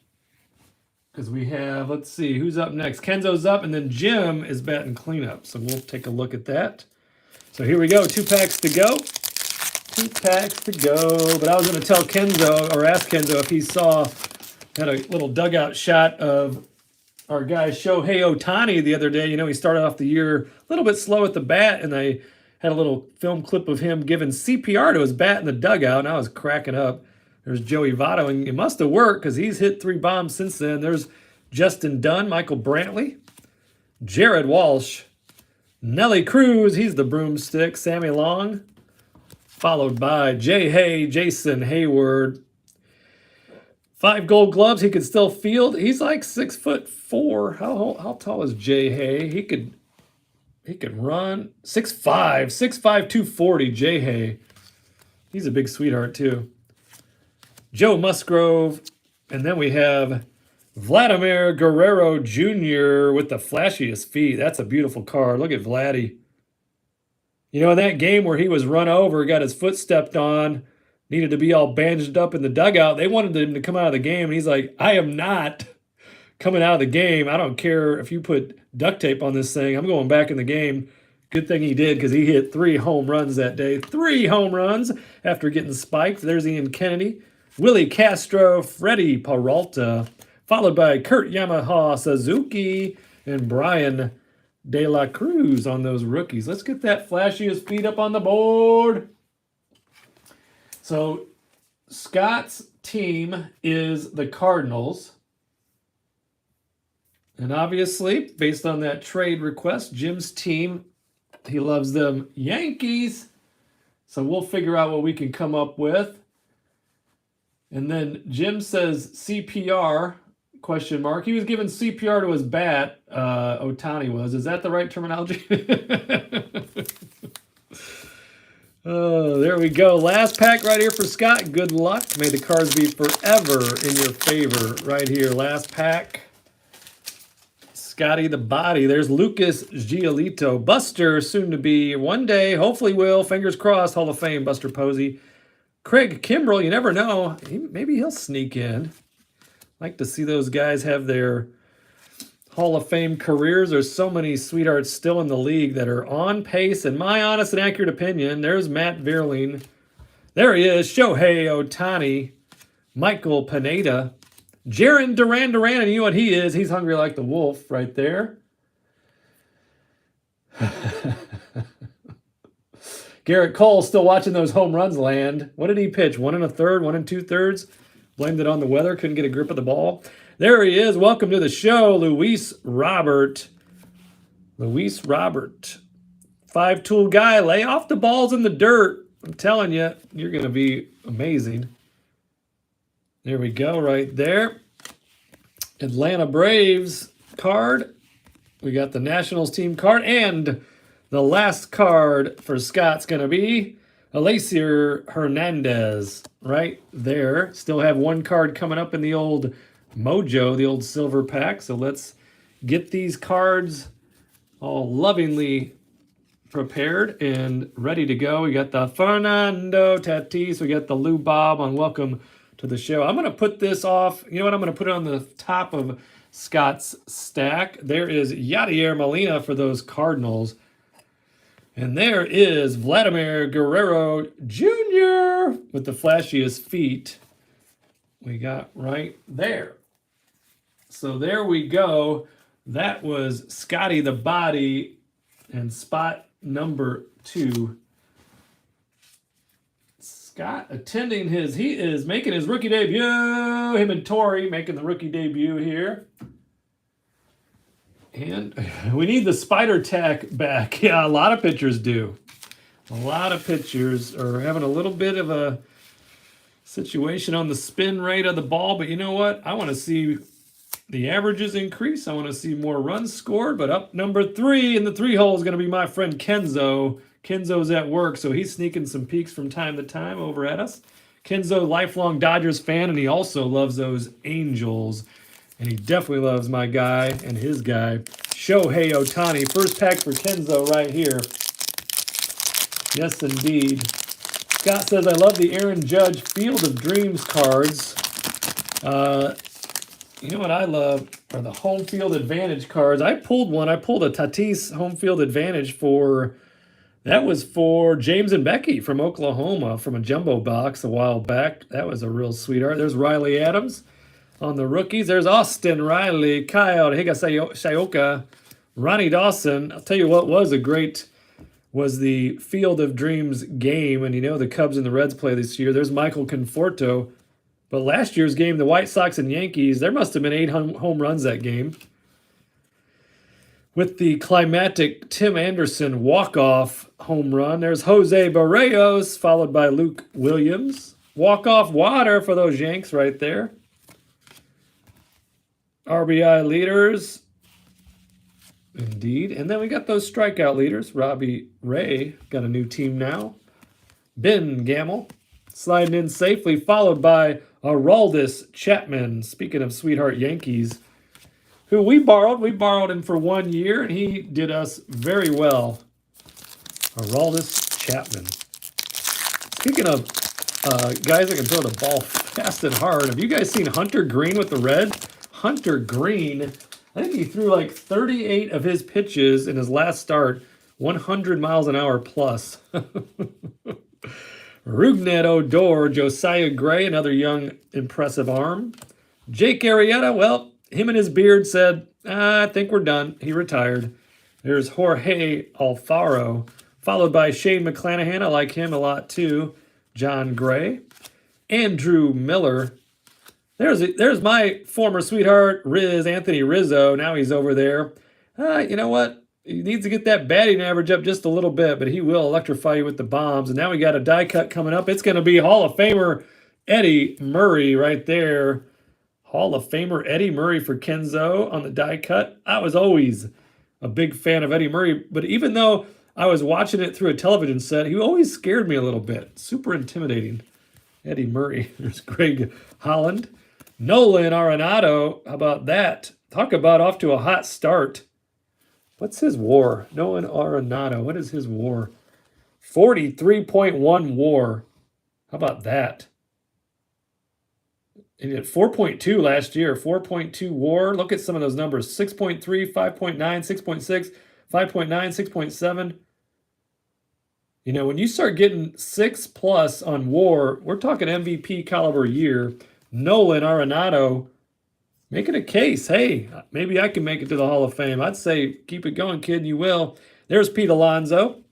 A: because we have, let's see, who's up next? Kenzo's up, and then Jim is batting cleanup. So we'll take a look at that. So here we go, 2 packs to go. 2 packs to go. But I was going to tell Kenzo, or ask Kenzo if he had a little dugout shot of our guy Shohei Ohtani the other day. You know, he started off the year a little bit slow at the bat, and I had a little film clip of him giving CPR to his bat in the dugout, and I was cracking up. There's Joey Votto, and it must have worked because he's hit 3 bombs since then. There's Justin Dunn, Michael Brantley, Jared Walsh, Nelly Cruz, he's the broomstick, Sammy Long, followed by Jay Hay, Jason Hayward. 5 gold gloves, he could still field. He's like 6'4". How tall is Jay Hay? He could run 6'5", 240, Jay Hay. He's a big sweetheart too. Joe Musgrove, and then we have Vladimir Guerrero Jr. with the flashiest feet. That's a beautiful card. Look at Vladdy. You know, in that game where he was run over, got his foot stepped on, needed to be all bandaged up in the dugout, they wanted him to come out of the game, and he's like, I am not coming out of the game. I don't care if you put duct tape on this thing. I'm going back in the game. Good thing he did because he hit 3 home runs that day. 3 home runs after getting spiked. There's Ian Kennedy, Willie Castro, Freddie Peralta, followed by Kurt Yamaha Suzuki and Brian De La Cruz on those rookies. Let's get that flashiest feet up on the board. So Scott's team is the Cardinals. And obviously, based on that trade request, Jim's team, he loves them Yankees. So we'll figure out what we can come up with. And then Jim says CPR, question mark. He was giving CPR to his bat, Ohtani was. Is that the right terminology? Oh, there we go. Last pack right here for Scott. Good luck. May the cards be forever in your favor right here. Last pack. Scotty the Body. There's Lucas Giolito. Buster, soon to be one day. Hopefully will. Fingers crossed. Hall of Fame, Buster Posey. Craig Kimbrell, you never know. Maybe he'll sneak in. Like to see those guys have their Hall of Fame careers. There's so many sweethearts still in the league that are on pace. In my honest and accurate opinion, there's Matt Vierling. There he is. Shohei Ohtani. Michael Pineda. Jaron Duran, and you know what he is? He's hungry like the wolf right there. Garrett Cole still watching those home runs land. What did he pitch? 1 1/3, 1 2/3. Blamed it on the weather. Couldn't get a grip of the ball. There he is. Welcome to the show, Luis Robert. Luis Robert. 5-tool guy. Lay off the balls in the dirt. I'm telling you, you're going to be amazing. There we go right there. Atlanta Braves card. We got the Nationals team card. And the last card for Scott's going to be Eliezer Hernandez right there. Still have 1 card coming up in the old Mojo, the old silver pack. So let's get these cards all lovingly prepared and ready to go. We got the Fernando Tatis. We got the Lou Bob on Welcome to the Show. I'm going to put this off. You know what? I'm going to put it on the top of Scott's stack. There is Yadier Molina for those Cardinals. And there is Vladimir Guerrero Jr. with the flashiest feet we got right there. So there we go. That was Scotty the Body and spot number 2. Scott attending he is making his rookie debut. Him and Tori making the rookie debut here. And we need the spider tack back. Yeah, a lot of pitchers do. A lot of pitchers are having a little bit of a situation on the spin rate of the ball. But you know what? I want to see the averages increase. I want to see more runs scored. But up number 3 in the 3 hole is going to be my friend Kenzo. Kenzo's at work, so he's sneaking some peeks from time to time over at us. Kenzo, lifelong Dodgers fan, and he also loves those Angels. And he definitely loves my guy and his guy, Shohei Ohtani. First pack for Kenzo right here. Yes, indeed. Scott says, I love the Aaron Judge Field of Dreams cards. You know what I love are the Home Field Advantage cards. I pulled one. I pulled a Tatis Home Field Advantage that was for James and Becky from Oklahoma from a jumbo box a while back. That was a real sweetheart. There's Riley Adams on the rookies. There's Austin Riley, Kyle Higashaoka, Ronnie Dawson. I'll tell you what was the Field of Dreams game. And you know the Cubs and the Reds play this year. There's Michael Conforto. But last year's game, the White Sox and Yankees, there must have been 8 home runs that game. With the climatic Tim Anderson walk-off home run, there's Jose Barrios, followed by Luke Williams. Walk-off water for those Yanks right there. RBI leaders. Indeed. And then we got those strikeout leaders. Robbie Ray got a new team now. Ben Gamble sliding in safely, followed by Aroldis Chapman. Speaking of sweetheart Yankees, who we borrowed him for 1 year, and he did us very well. Aroldis Chapman. Speaking of guys that can throw the ball fast and hard, have you guys seen Hunter Green with the Reds? Hunter Green, I think he threw like 38 of his pitches in his last start, 100 miles an hour plus. Rougned Odor, Josiah Gray, another young, impressive arm. Jake Arrieta, well, him and his beard said, I think we're done. He retired. There's Jorge Alfaro, followed by Shane McClanahan. I like him a lot too. John Gray. Andrew Miller. There's my former sweetheart, Anthony Rizzo. Now he's over there. You know what? He needs to get that batting average up just a little bit, but he will electrify you with the bombs. And now we got a die cut coming up. It's going to be Hall of Famer Eddie Murray right there. Hall of Famer Eddie Murray for Kenzo on the die cut. I was always a big fan of Eddie Murray, but even though I was watching it through a television set, he always scared me a little bit. Super intimidating. Eddie Murray. There's Greg Holland. Nolan Arenado. How about that? Talk about off to a hot start. What's his WAR? Nolan Arenado. What is his WAR? 43.1 WAR. How about that? And he had 4.2 last year. 4.2 WAR. Look at some of those numbers. 6.3, 5.9, 6.6, 5.9, 6.7. You know, when you start getting 6+ on WAR, we're talking MVP caliber year. Nolan Arenado making a case. Hey, maybe I can make it to the Hall of Fame. I'd say keep it going, kid. You will. There's Pete Alonso.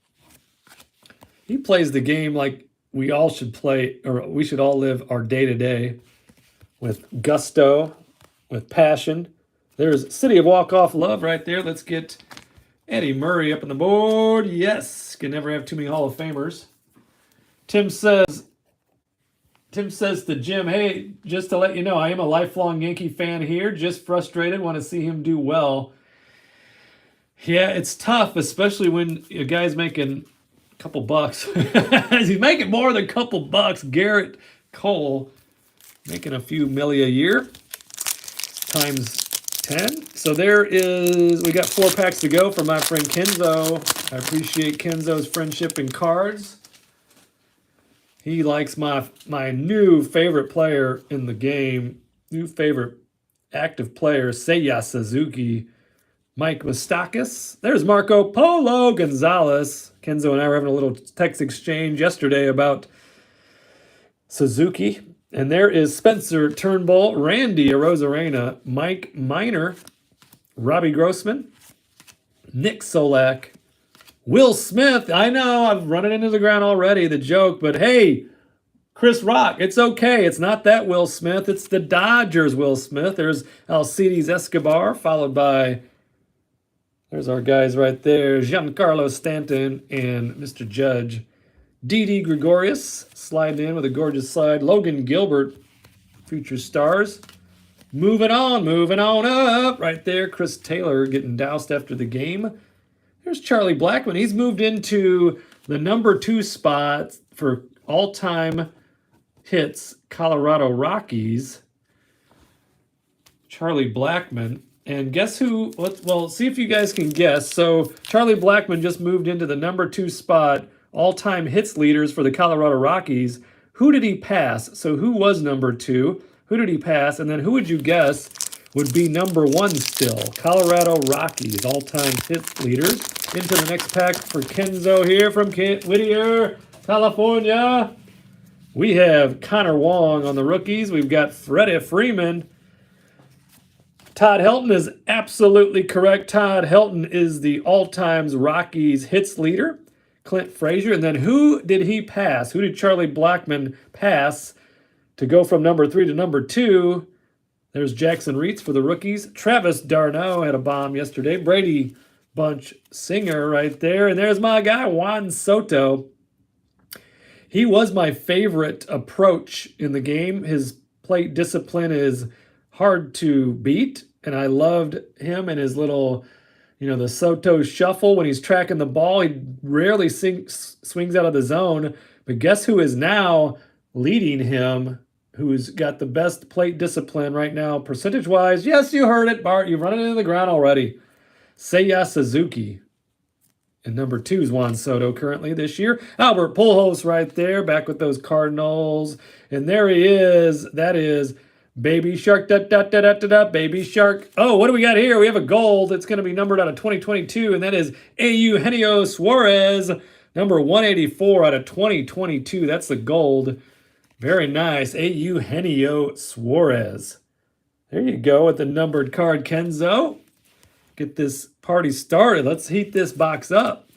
A: He plays the game like we all should play, or we should all live our day-to-day with gusto, with passion. There's City of Walk-Off Love right there. Let's get Eddie Murray up on the board. Yes, can never have too many Hall of Famers. Tim says to Jim, hey, just to let you know, I am a lifelong Yankee fan here. Just frustrated. Want to see him do well. Yeah, it's tough, especially when a guy's making a couple bucks. He's making more than a couple bucks. Garrett Cole making a few milli a year times 10. So we got 4 packs to go for my friend Kenzo. I appreciate Kenzo's friendship and cards. He likes my new favorite player in the game, new favorite active player, Seiya Suzuki, Mike Moustakas. There's Marco Polo Gonzalez. Kenzo and I were having a little text exchange yesterday about Suzuki. And there is Spencer Turnbull, Randy Arozarena, Mike Minor, Robbie Grossman, Nick Solak, Will Smith. I know I'm running into the ground already, the joke, but hey, Chris Rock, it's okay. It's not that Will Smith. It's the Dodgers Will Smith. There's Alcides Escobar, followed by, there's our guys right there, Giancarlo Stanton and Mr. Judge. Didi Gregorius sliding in with a gorgeous slide. Logan Gilbert, future stars. Moving on up. Right there, Chris Taylor getting doused after the game. There's Charlie Blackmon. He's moved into the number 2 spot for all-time hits, Colorado Rockies. Charlie Blackmon. And guess who? Well, see if you guys can guess. So Charlie Blackmon just moved into the number 2 spot, all-time hits leaders for the Colorado Rockies. Who did he pass? So who was number 2? Who did he pass? And then who would you guess would be number 1 still? Colorado Rockies, all-time hits leaders. Into the next pack for Kenzo here from Whittier, California. We have Connor Wong on the rookies. We've got Freddie Freeman. Todd Helton is absolutely correct. Todd Helton is the all-time Rockies hits leader. Clint Frazier. And then who did he pass? Who did Charlie Blackmon pass to go from number 3 to number 2? There's Jackson Reitz for the rookies. Travis d'Arnaud had a bomb yesterday. Brady Bunch Singer right there. And there's my guy, Juan Soto. He was my favorite approach in the game. His plate discipline is hard to beat, and I loved him and his little, the Soto shuffle when he's tracking the ball. He rarely swings out of the zone, but guess who is now leading him, who's got the best plate discipline right now, percentage-wise? Yes, you heard it, Bart. You've run it into the ground already. Seiya Suzuki. And number 2 is Juan Soto currently this year. Albert Pujols right there, back with those Cardinals. And there he is. That is Baby Shark, Baby Shark. Oh, what do we got here? We have a gold. It's going to be numbered out of 2022, and that is Eugenio Suarez, number 184 out of 2022. That's the gold. Very nice. Eugenio Suarez. There you go with the numbered card, Kenzo. Get this party started. Let's heat this box up.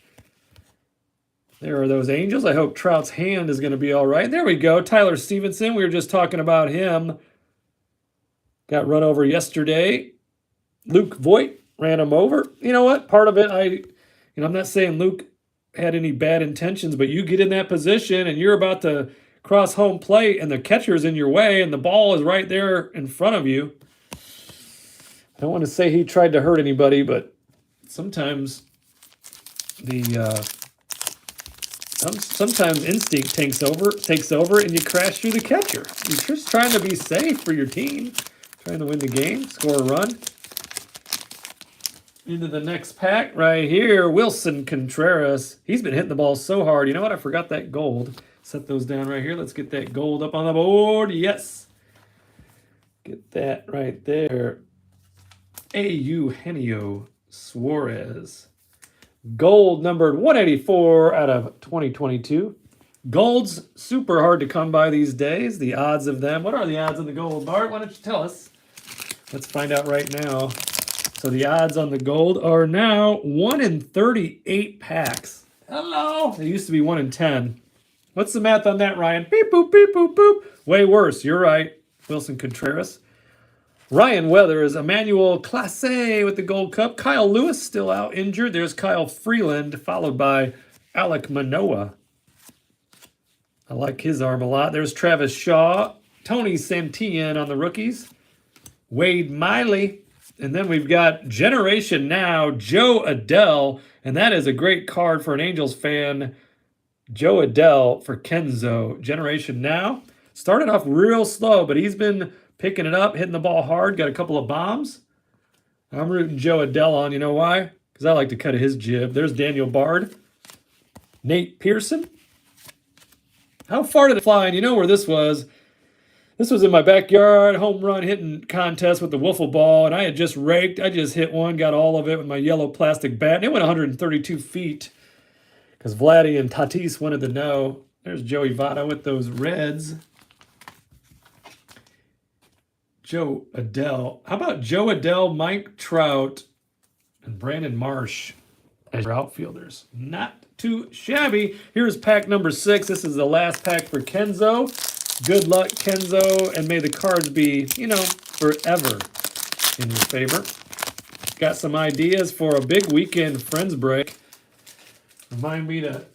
A: There are those Angels. I hope Trout's hand is going to be all right. There we go. Tyler Stevenson. We were just talking about him. Got run over yesterday. Luke Voigt ran him over. You know what? Part of it, I'm not saying Luke had any bad intentions, but you get in that position and you're about to cross home plate and the catcher's in your way and the ball is right there in front of you. I don't want to say he tried to hurt anybody, but sometimes sometimes instinct takes over and you crash through the catcher. You're just trying to be safe for your team, trying to win the game, score a run. Into the next pack right here, Wilson Contreras. He's been hitting the ball so hard. You know what? I forgot that gold. Set those down right here. Let's get that gold up on the board. Yes. Get that right there. Eugenio Suarez. Gold numbered 184 out of 2022. Gold's super hard to come by these days. The odds of them. What are the odds on the gold, Bart? Why don't you tell us? Let's find out right now. So the odds on the gold are now 1 in 38 packs. Hello. They used to be 1 in 10. What's the math on that, Ryan? Beep, boop, beep, boop, boop. Way worse. You're right. Wilson Contreras. Ryan Weathers, Emmanuel Clase with the Gold Cup. Kyle Lewis still out injured. There's Kyle Freeland, followed by Alek Manoah. I like his arm a lot. There's Travis Shaw. Tony Santillan on the rookies. Wade Miley. And then we've got Generation Now, Joe Adele. And that is a great card for an Angels fan. Joe Adele for Kenzo. Generation Now. Started off real slow, but he's been picking it up, hitting the ball hard, got a couple of bombs. I'm rooting Joe Adele on. You know why? Because I like to cut his jib. There's Daniel Bard. Nate Pearson. How far did it fly? And you know where this was? This was in my backyard, home run hitting contest with the wiffle ball, and I had just raked. I just hit one, got all of it with my yellow plastic bat, and it went 132 feet because Vladdy and Tatis wanted to know. There's Joey Votto with those Reds. Joe Adele. How about Joe Adele, Mike Trout, and Brandon Marsh as your outfielders? Not too shabby. Here's pack number 6. This is the last pack for Kenzo. Good luck, Kenzo, and may the cards be, forever in your favor. Got some ideas for a big weekend Friends break. Remind me to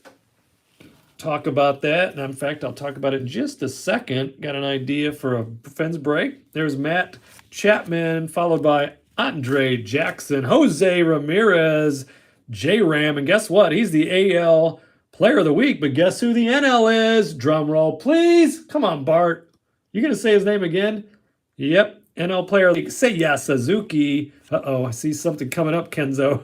A: talk about that. And in fact, I'll talk about it in just a second. Got an idea for a Friends break. There's Matt Chapman, followed by Andre Jackson, Jose Ramirez, J-Ram. And guess what? He's the AL Player of the Week. But guess who the NL is? Drum roll, please. Come on, Bart. You going to say his name again? Yep. NL Player of the Week. Say yeah, Suzuki. Uh-oh, I see something coming up, Kenzo.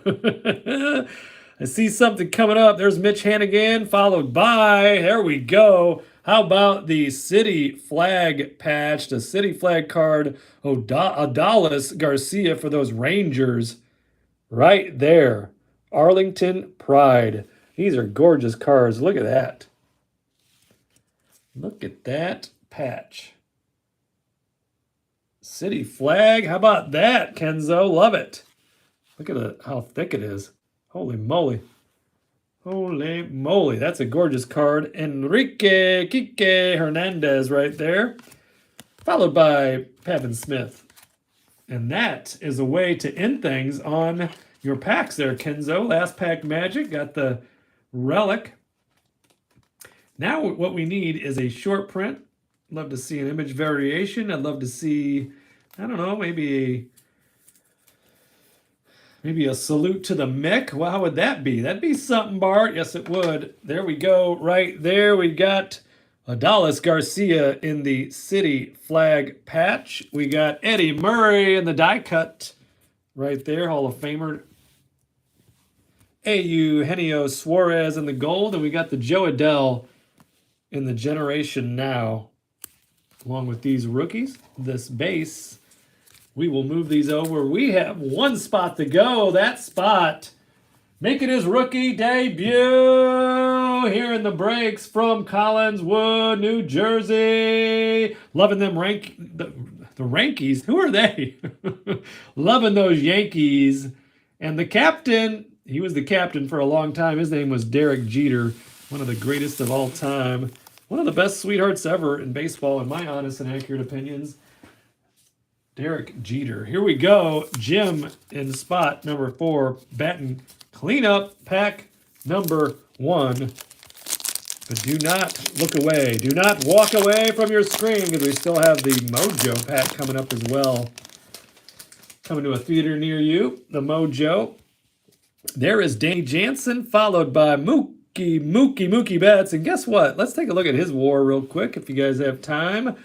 A: I see something coming up. There's Mitch Hannigan, followed by, there we go. How about the city flag patch, the city flag card, Adolis Garcia for those Rangers right there. Arlington Pride. These are gorgeous cards. Look at that. Look at that patch. City flag. How about that, Kenzo? Love it. Look at how thick it is. Holy moly. Holy moly. That's a gorgeous card. Enrique Quique Hernandez right there. Followed by Pavin Smith. And that is a way to end things on your packs there, Kenzo. Last pack magic. Got the relic. Now what we need is a short print. Love to see an image variation. I'd love to see, I don't know, maybe a salute to the Mick. Well, how would that be? That'd be something, Bart. Yes, it would. There we go. Right there, we got Adolis Garcia in the city flag patch. We got Eddie Murray in the die cut right there, Hall of Famer. Eugenio Suarez in the gold. And we got the Joe Adele in the Generation Now. Along with these rookies, this base. We will move these over. We have one spot to go. That spot making his rookie debut here in the breaks from Collinswood, New Jersey. Loving them the Yankees. Who are they? Loving those Yankees. And the captain, he was the captain for a long time. His name was Derek Jeter, one of the greatest of all time. One of the best sweethearts ever in baseball, in my honest and accurate opinions. Derek Jeter. Here we go. Jim in spot number 4. Batting cleanup pack number 1. But do not look away. Do not walk away from your screen because we still have the Mojo pack coming up as well. Coming to a theater near you. The Mojo. There is Danny Jansen, followed by Mookie Betts. And guess what? Let's take a look at his WAR real quick if you guys have time.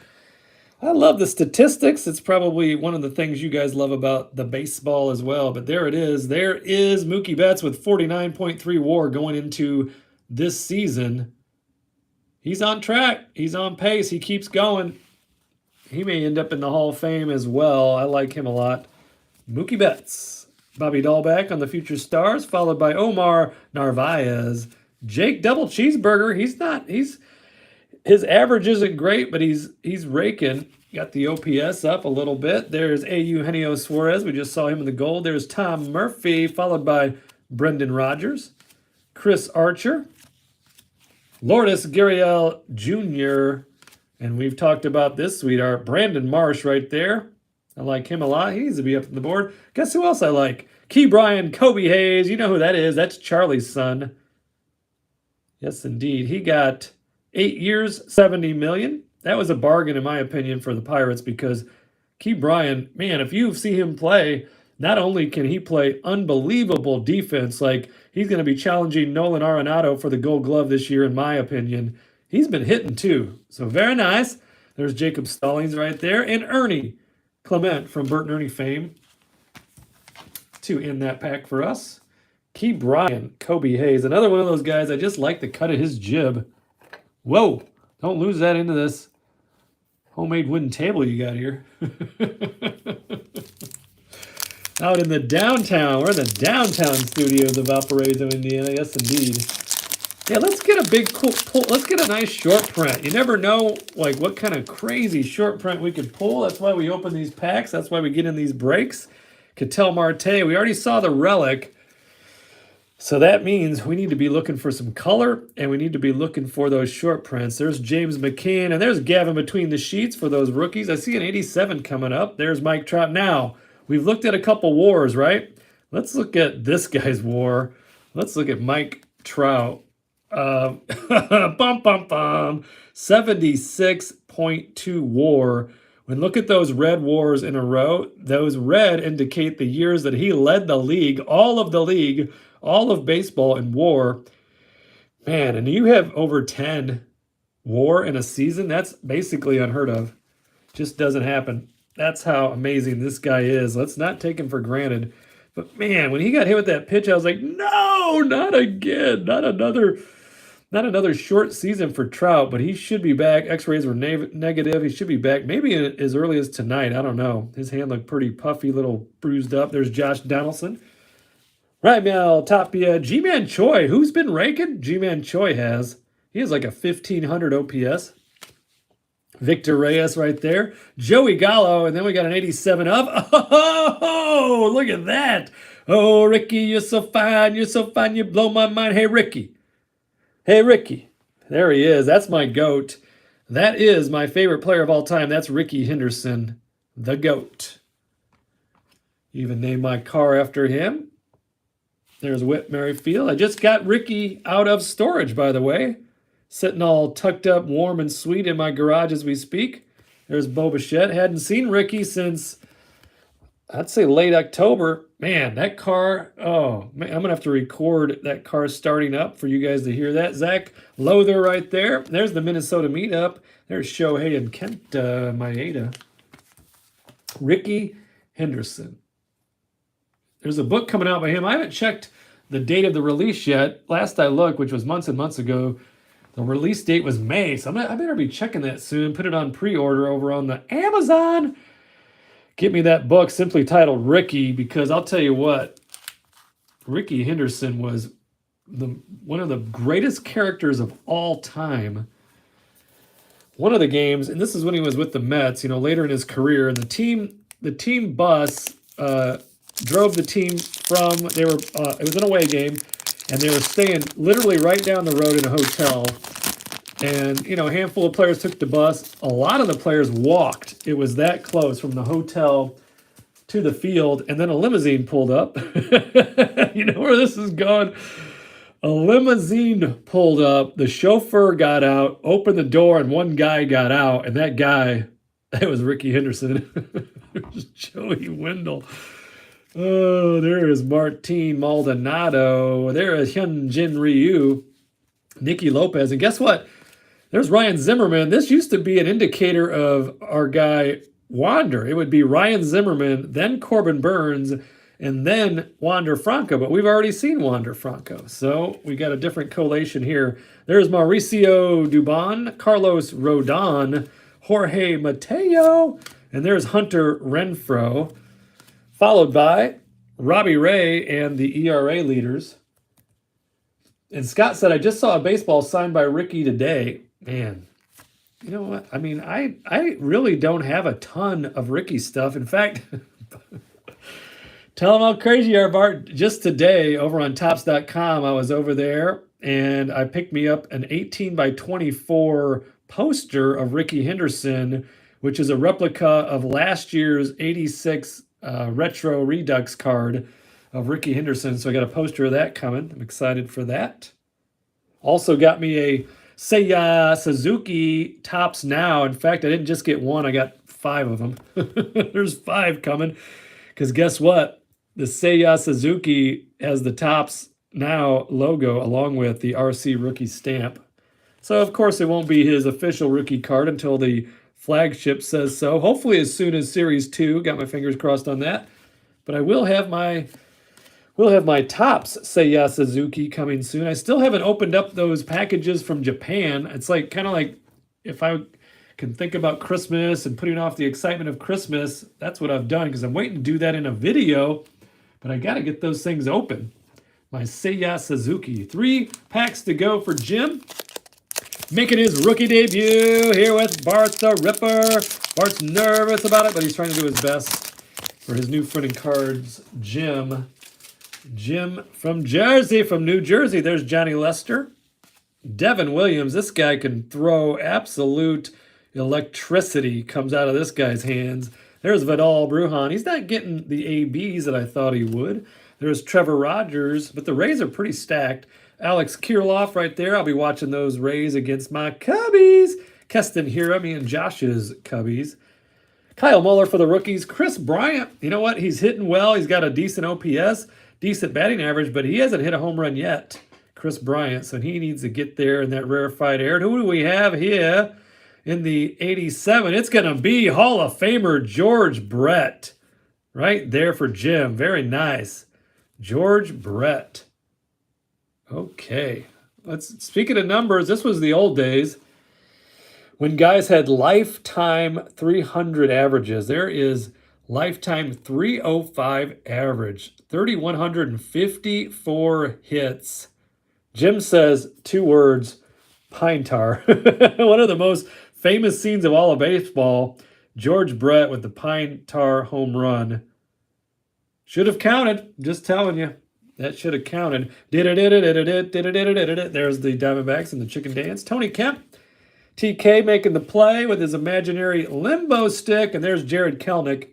A: I love the statistics. It's probably one of the things you guys love about the baseball as well. But there it is. There is Mookie Betts with 49.3 WAR going into this season. He's on track. He's on pace. He keeps going. He may end up in the Hall of Fame as well. I like him a lot. Mookie Betts. Bobby Dahlbeck on the Future Stars, followed by Omar Narvaez. Jake Double Cheeseburger. His average isn't great, but he's raking. Got the OPS up a little bit. There's Eugenio Suarez. We just saw him in the gold. There's Tom Murphy, followed by Brendan Rodgers. Chris Archer. Lourdes Gurriel Jr. And we've talked about this sweetheart. Brandon Marsh right there. I like him a lot. He needs to be up on the board. Guess who else I like? Key Brian Kobe Hayes. You know who that is. That's Charlie's son. Yes, indeed. He got 8 years, $70 million. That was a bargain, in my opinion, for the Pirates because Key Brian, man, if you see him play, not only can he play unbelievable defense, like he's going to be challenging Nolan Arenado for the Gold Glove this year, in my opinion. He's been hitting too. So very nice. There's Jacob Stallings right there. And Ernie Clement from Bert and Ernie fame to end that pack for us. Key Brian, Kobe Hayes, another one of those guys. I just like the cut of his jib. Whoa, don't lose that into this homemade wooden table you got here. Out in the downtown, we're in the downtown studios of Valparaiso, Indiana. Yes, indeed. Yeah, let's get a big cool pull. Let's get a nice short print. You never know, like, what kind of crazy short print we could pull. That's why we open these packs. That's why we get in these breaks. Ketel Marte, we already saw the relic. So that means we need to be looking for some color, and we need to be looking for those short prints. There's James McCann, and there's Gavin between the sheets for those rookies. I see an 87 coming up. There's Mike Trout. Now, we've looked at a couple wars, right? Let's look at this guy's war. Let's look at Mike Trout. Bum, bum, bum. 76.2 war. When look at those red wars in a row, those red indicate the years that he led the league, all of baseball in war. Man, and you have over 10 war in a season? That's basically unheard of. Just doesn't happen. That's how amazing this guy is. Let's not take him for granted. But man, when he got hit with that pitch, I was like, no, not again. Not another short season for Trout, but he should be back. X-rays were negative. He should be back maybe as early as tonight. I don't know. His hand looked pretty puffy, little bruised up. There's Josh Donaldson. Right, Mel, Tapia, G-Man Choi. Who's been raking? G-Man Choi has. He has like a 1,500 OPS. Victor Reyes right there. Joey Gallo, and then we got an 87 of. Oh, look at that. Oh, Ricky, you're so fine. You're so fine. You blow my mind. Hey, Ricky. Hey, Ricky. There he is. That's my GOAT. That is my favorite player of all time. That's Ricky Henderson, the GOAT. Even named my car after him. There's Whit Merrifield. I just got Ricky out of storage, by the way. Sitting all tucked up, warm and sweet in my garage as we speak. There's Bo Bichette. Hadn't seen Ricky since, I'd say, late October. Man, that car, oh, man, I'm going to have to record that car starting up for you guys to hear that. Zach Lother right there. There's the Minnesota meetup. There's Shohei and Kent Maeda. Ricky Henderson. There's a book coming out by him. I haven't checked the date of the release yet. Last I looked, which was months and months ago, the release date was May. So I better be checking that soon. Put it on pre-order over on the Amazon. Get me that book simply titled Ricky, because I'll tell you what, Ricky Henderson was one of the greatest characters of all time. One of the games, and this is when he was with the Mets, later in his career, and the team bus drove the team from, it was an away game, and they were staying literally right down the road in a hotel. And, a handful of players took the bus. A lot of the players walked. It was that close from the hotel to the field. And then a limousine pulled up. You know where this is going? A limousine pulled up. The chauffeur got out, opened the door, and one guy got out. And that guy, that was Ricky Henderson. It was Joey Wendell. Oh, there is Martin Maldonado. There is Hyunjin Ryu. Nicky Lopez. And guess what? There's Ryan Zimmerman. This used to be an indicator of our guy Wander. It would be Ryan Zimmerman, then Corbin Burns, and then Wander Franco. But we've already seen Wander Franco. So we got a different collation here. There's Mauricio Dubon, Carlos Rodon, Jorge Mateo, and there's Hunter Renfroe, followed by Robbie Ray and the ERA leaders. And Scott said, I just saw a baseball signed by Ricky today. Man, you know what? I mean, I really don't have a ton of Ricky stuff. In fact, tell them how crazy you are, Bart. Just today over on Topps.com, I was over there and I picked me up an 18 by 24 poster of Ricky Henderson, which is a replica of last year's 86 retro Redux card of Ricky Henderson. So I got a poster of that coming. I'm excited for that. Also got me a Seiya Suzuki Topps Now. In fact, I didn't just get one. I got 5 of them. There's 5 coming. Because guess what? The Seiya Suzuki has the Topps Now logo along with the RC rookie stamp. So, of course, it won't be his official rookie card until the flagship says so. Hopefully as soon as Series 2. Got my fingers crossed on that. But I will have my Topps Seiya Suzuki coming soon. I still haven't opened up those packages from Japan. It's kind of like if I can think about Christmas and putting off the excitement of Christmas, that's what I've done because I'm waiting to do that in a video, but I got to get those things open. My Seiya Suzuki. 3 packs to go for Jim. Making his rookie debut here with Bart the Ripper. Bart's nervous about it, but he's trying to do his best for his new friend in cards, Jim. Jim from Jersey, from New Jersey. There's Johnny Lester. Devin Williams. This guy can throw absolute electricity comes out of this guy's hands. There's Vidal Brujan. He's not getting the ABs that I thought he would. There's Trevor Rogers, but the Rays are pretty stacked. Alex Kirilloff right there. I'll be watching those Rays against my Cubbies. Keston Hiura, me and Josh's Cubbies. Kyle Muller for the rookies. Chris Bryant, you know what? He's hitting well. He's got a decent OPS, decent batting average, but he hasn't hit a home run yet. Chris Bryant, so he needs to get there in that rarefied air. Who do we have here in the 87? It's going to be Hall of Famer George Brett. Right there for Jim. Very nice. George Brett. Okay. Speaking of numbers, this was the old days when guys had lifetime 300 averages. There is lifetime 305 average. 3,154 hits. Jim says 2 words, pine tar. One of the most famous scenes of all of baseball. George Brett with the pine tar home run. Should have counted. Just telling you. That should have counted. There's the Diamondbacks and the chicken dance. Tony Kemp. TK making the play with his imaginary limbo stick. And there's Jared Kelenic.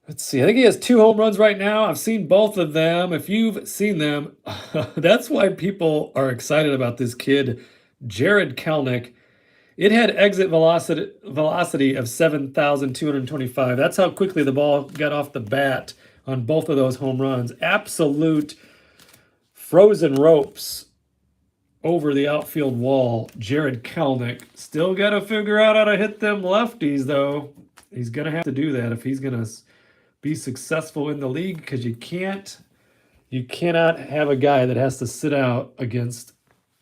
A: Let's see. I think he has 2 home runs right now. I've seen both of them. If you've seen them, that's why people are excited about this kid, Jared Kelenic. It had exit velocity of 7,225. That's how quickly the ball got off the bat on both of those home runs. Absolute frozen ropes over the outfield wall. Jared Kelenic. Still got to figure out how to hit them lefties, though. He's going to have to do that if he's going to be successful in the league, because you cannot have a guy that has to sit out against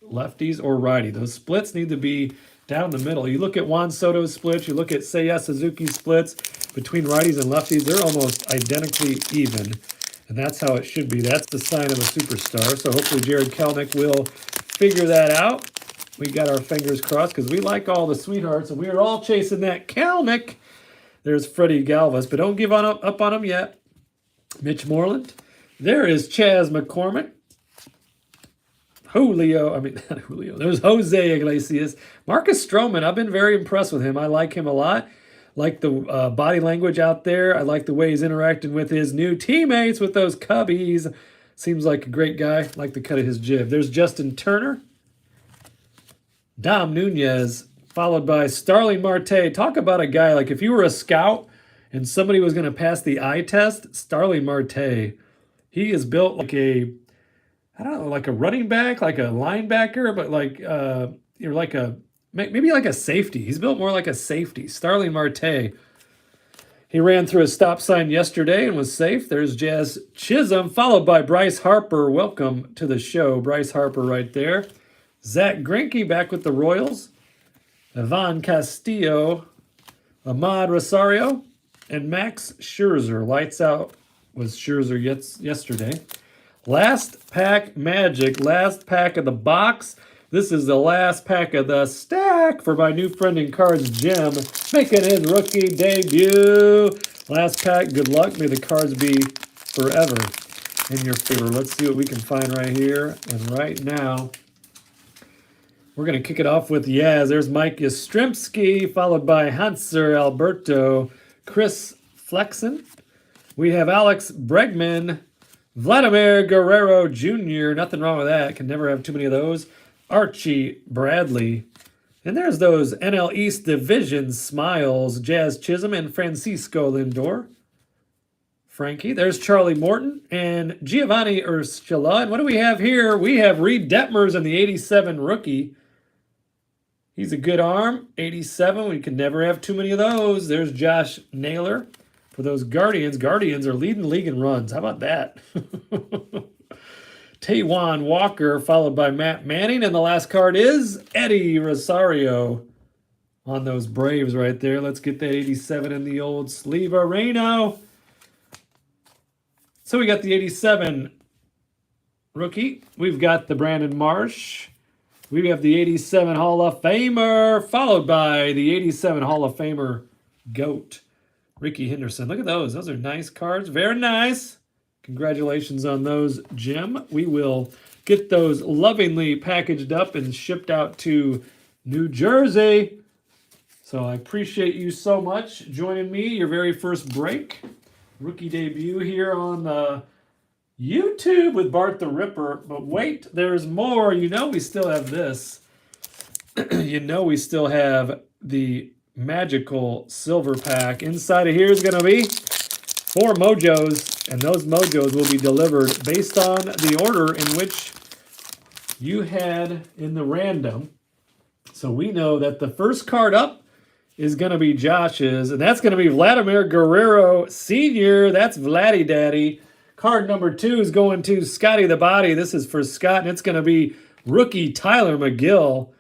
A: lefties or righty. Those splits need to be down the middle. You look at Juan Soto's splits, you look at Seiya Suzuki's splits between righties and lefties, they're almost identically even. And that's how it should be. That's the sign of a superstar. So hopefully Jared Kelenic will figure that out. We got our fingers crossed because we like all the sweethearts and we are all chasing that Kelenic. There's Freddie Galvis, but don't give up on him yet. Mitch Moreland. There is Chas McCormick. Not Julio. There's Jose Iglesias. Marcus Stroman, I've been very impressed with him. I like him a lot. Like the body language out there. I like the way he's interacting with his new teammates with those Cubbies. Seems like a great guy. Like the cut of his jib. There's Justin Turner. Dom Nunez, followed by Starling Marte. Talk about a guy, like if you were a scout and somebody was going to pass the eye test, Starling Marte. He is built like like a running back, like a linebacker, but maybe like a safety. He's built more like a safety. Starling Marte. He ran through a stop sign yesterday and was safe. There's Jazz Chisholm, followed by Bryce Harper. Welcome to the show, Bryce Harper right there. Zach Greinke back with the Royals. Ivan Castillo, Ahmad Rosario, and Max Scherzer. Lights out was Scherzer yesterday. Last pack magic, last pack of the box. This is the last pack of the stack for my new friend in cards, Jim, making his rookie debut. Last pack, good luck. May the cards be forever in your favor. Let's see what we can find right here. And right now, we're going to kick it off with Yaz. There's Mike Yastrzemski, followed by Hanser Alberto, Chris Flexen. We have Alex Bregman, Vladimir Guerrero Jr. Nothing wrong with that. Can never have too many of those. Archie Bradley. And there's those NL East Division smiles. Jazz Chisholm and Francisco Lindor. Frankie. There's Charlie Morton and Giovanni Urshela. And what do we have here? We have Reed Detmers in the 87 rookie. He's a good arm. 87. We can never have too many of those. There's Josh Naylor. For those Guardians, Guardians are leading the league in runs. How about that? Taijuan Walker, followed by Matt Manning. And the last card is Eddie Rosario on those Braves right there. Let's get that 87 in the old sleeve. Areno. So we got the 87 rookie. We've got the Brandon Marsh. We have the 87 Hall of Famer, followed by the 87 Hall of Famer GOAT. Ricky Henderson. Look at those. Those are nice cards. Very nice. Congratulations on those, Jim. We will get those lovingly packaged up and shipped out to New Jersey. So I appreciate you so much joining me, your very first break. Rookie debut here on YouTube with Bart the Ripper. But wait, there's more. You know we still have this. You know we still have the magical silver pack. Inside of here is going to be 4 mojos, and those mojos will be delivered based on the order in which you had in the random. So we know that the first card up is going to be Josh's, and that's going to be Vladimir Guerrero Jr. That's Vladdy Daddy. Card number 2 is going to Scotty the Body. This is for Scott, and it's going to be rookie Tyler McGill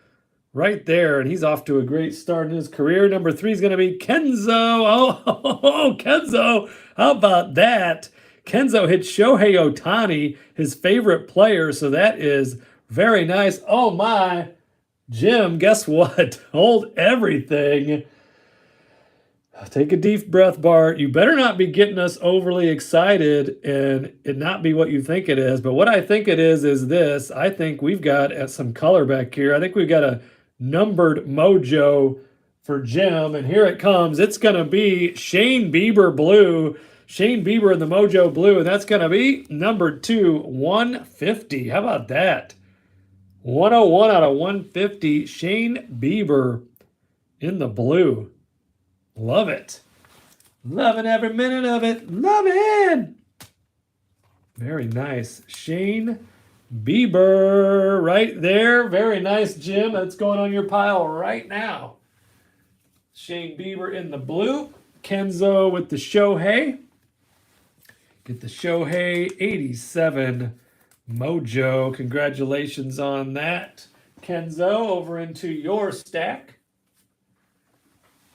A: right there, and he's off to a great start in his career. Number 3 is going to be Kenzo. Oh, Kenzo. How about that? Kenzo hit Shohei Ohtani, his favorite player, so that is very nice. Oh, my. Jim, guess what? Hold everything. Take a deep breath, Bart. You better not be getting us overly excited and it not be what you think it is. But what I think it is this. I think we've got some color back here. I think we've got a numbered mojo for Jim. And here it comes. It's going to be Shane Bieber blue. Shane Bieber in the mojo blue. And that's going to be number 2, 150. How about that? 101 out of 150. Shane Bieber in the blue. Love it. Loving every minute of it. Loving. Very nice. Shane Bieber right there. Very nice, Jim. That's going on your pile right now. Shane Bieber in the blue. Kenzo with the Shohei. Get the Shohei 87 mojo. Congratulations on that, Kenzo. Over into your stack.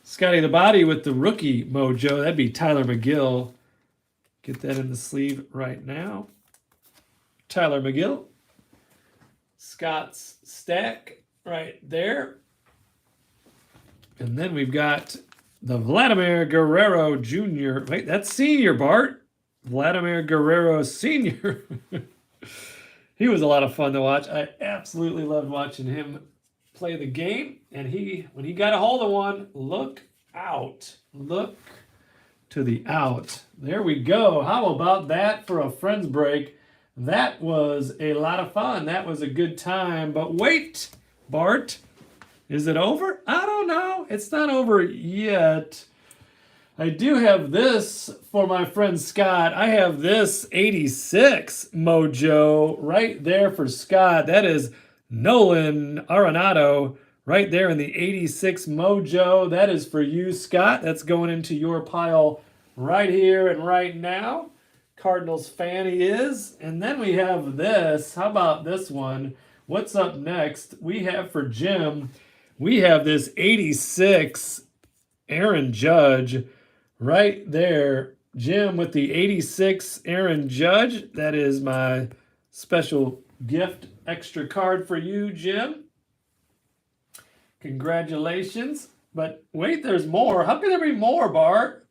A: Scotty the Body with the rookie mojo. That'd be Tyler McGill. Get that in the sleeve right now. Tyler McGill. Scott's stack right there. And then we've got the Vladimir Guerrero Jr. Wait, that's senior, Bart. Vladimir Guerrero Sr. He was a lot of fun to watch. I absolutely loved watching him play the game. And when he got a hold of one, look out. Look to the out. There we go. How about that for a friends break? That was a lot of fun. That was a good time. But wait, Bart, is it over? I don't know. It's not over yet. I do have this for my friend Scott. I have this 86 mojo right there for Scott. That is Nolan Arenado right there in the 86 mojo. That is for you, Scott. That's going into your pile right here and right now. Cardinals fan he is. And then we have this. How about this one? What's up next? We have for Jim, we have this 86 Aaron Judge right there. Jim with the 86 Aaron Judge. That is my special gift extra card for you, Jim. Congratulations. But wait, there's more. How can there be more, Bart?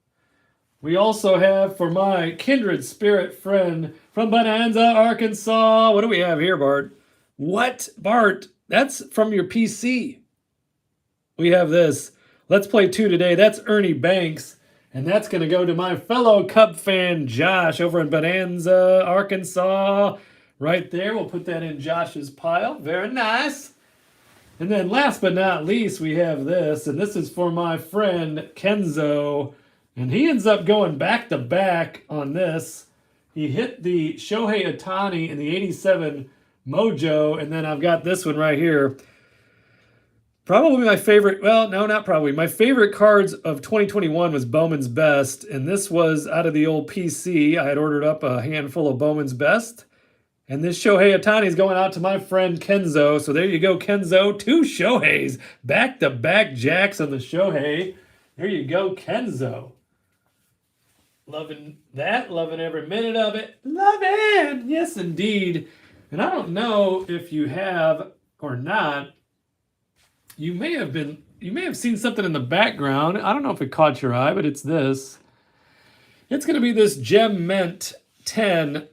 A: We also have for my kindred spirit friend from Bonanza, Arkansas. What do we have here, Bart? What, Bart? That's from your PC. We have this. Let's play 2 today. That's Ernie Banks. And that's going to go to my fellow Cub fan, Josh, over in Bonanza, Arkansas. Right there. We'll put that in Josh's pile. Very nice. And then last but not least, we have this. And this is for my friend, Kenzo. And he ends up going back-to-back on this. He hit the Shohei Ohtani in the 87 mojo. And then I've got this one right here. Probably my favorite, well, no, not probably. My favorite cards of 2021 was Bowman's Best, and this was out of the old PC. I had ordered up a handful of Bowman's Best, and this Shohei Ohtani is going out to my friend Kenzo. So there you go, Kenzo. 2 Shoheis, back-to-back jacks on the Shohei. There you go, Kenzo. Loving that, loving every minute of it. Loving, yes, indeed. And I don't know if you have or not. You may have seen something in the background. I don't know if it caught your eye, but it's this. It's going to be this Gem Mint 10,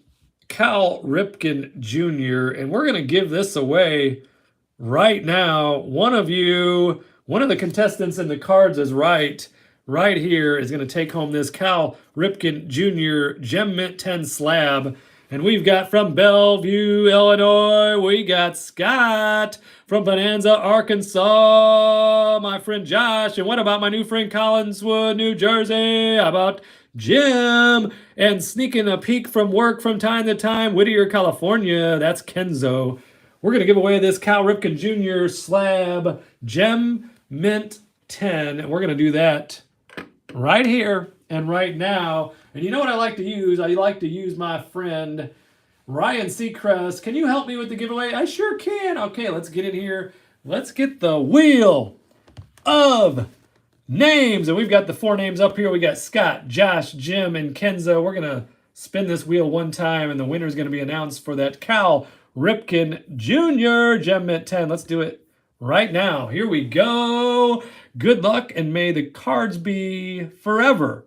A: Cal Ripken Jr., and we're going to give this away right now. One of the contestants in the cards is right here, is going to take home this Cal Ripken Jr. Gem Mint 10 slab. And we've got from Bellevue, Illinois, we got Scott. From Bonanza, Arkansas, my friend Josh. And what about my new friend Collinswood, New Jersey? How about Jim? And sneaking a peek from work from time to time, Whittier, California, that's Kenzo. We're going to give away this Cal Ripken Jr. slab Gem Mint 10. And we're going to do that right here and right now. And you know what I like to use? I like to use my friend Ryan Seacrest. Can you help me with the giveaway? I sure can. Okay, let's get in here. Let's get the wheel of names. And we've got the 4 names up here. We got Scott, Josh, Jim, and Kenzo. We're going to spin this wheel one time, and the winner is going to be announced for that Cal Ripken Jr. Gem Mint 10. Let's do it right now. Here we go. Good luck, and may the cards be forever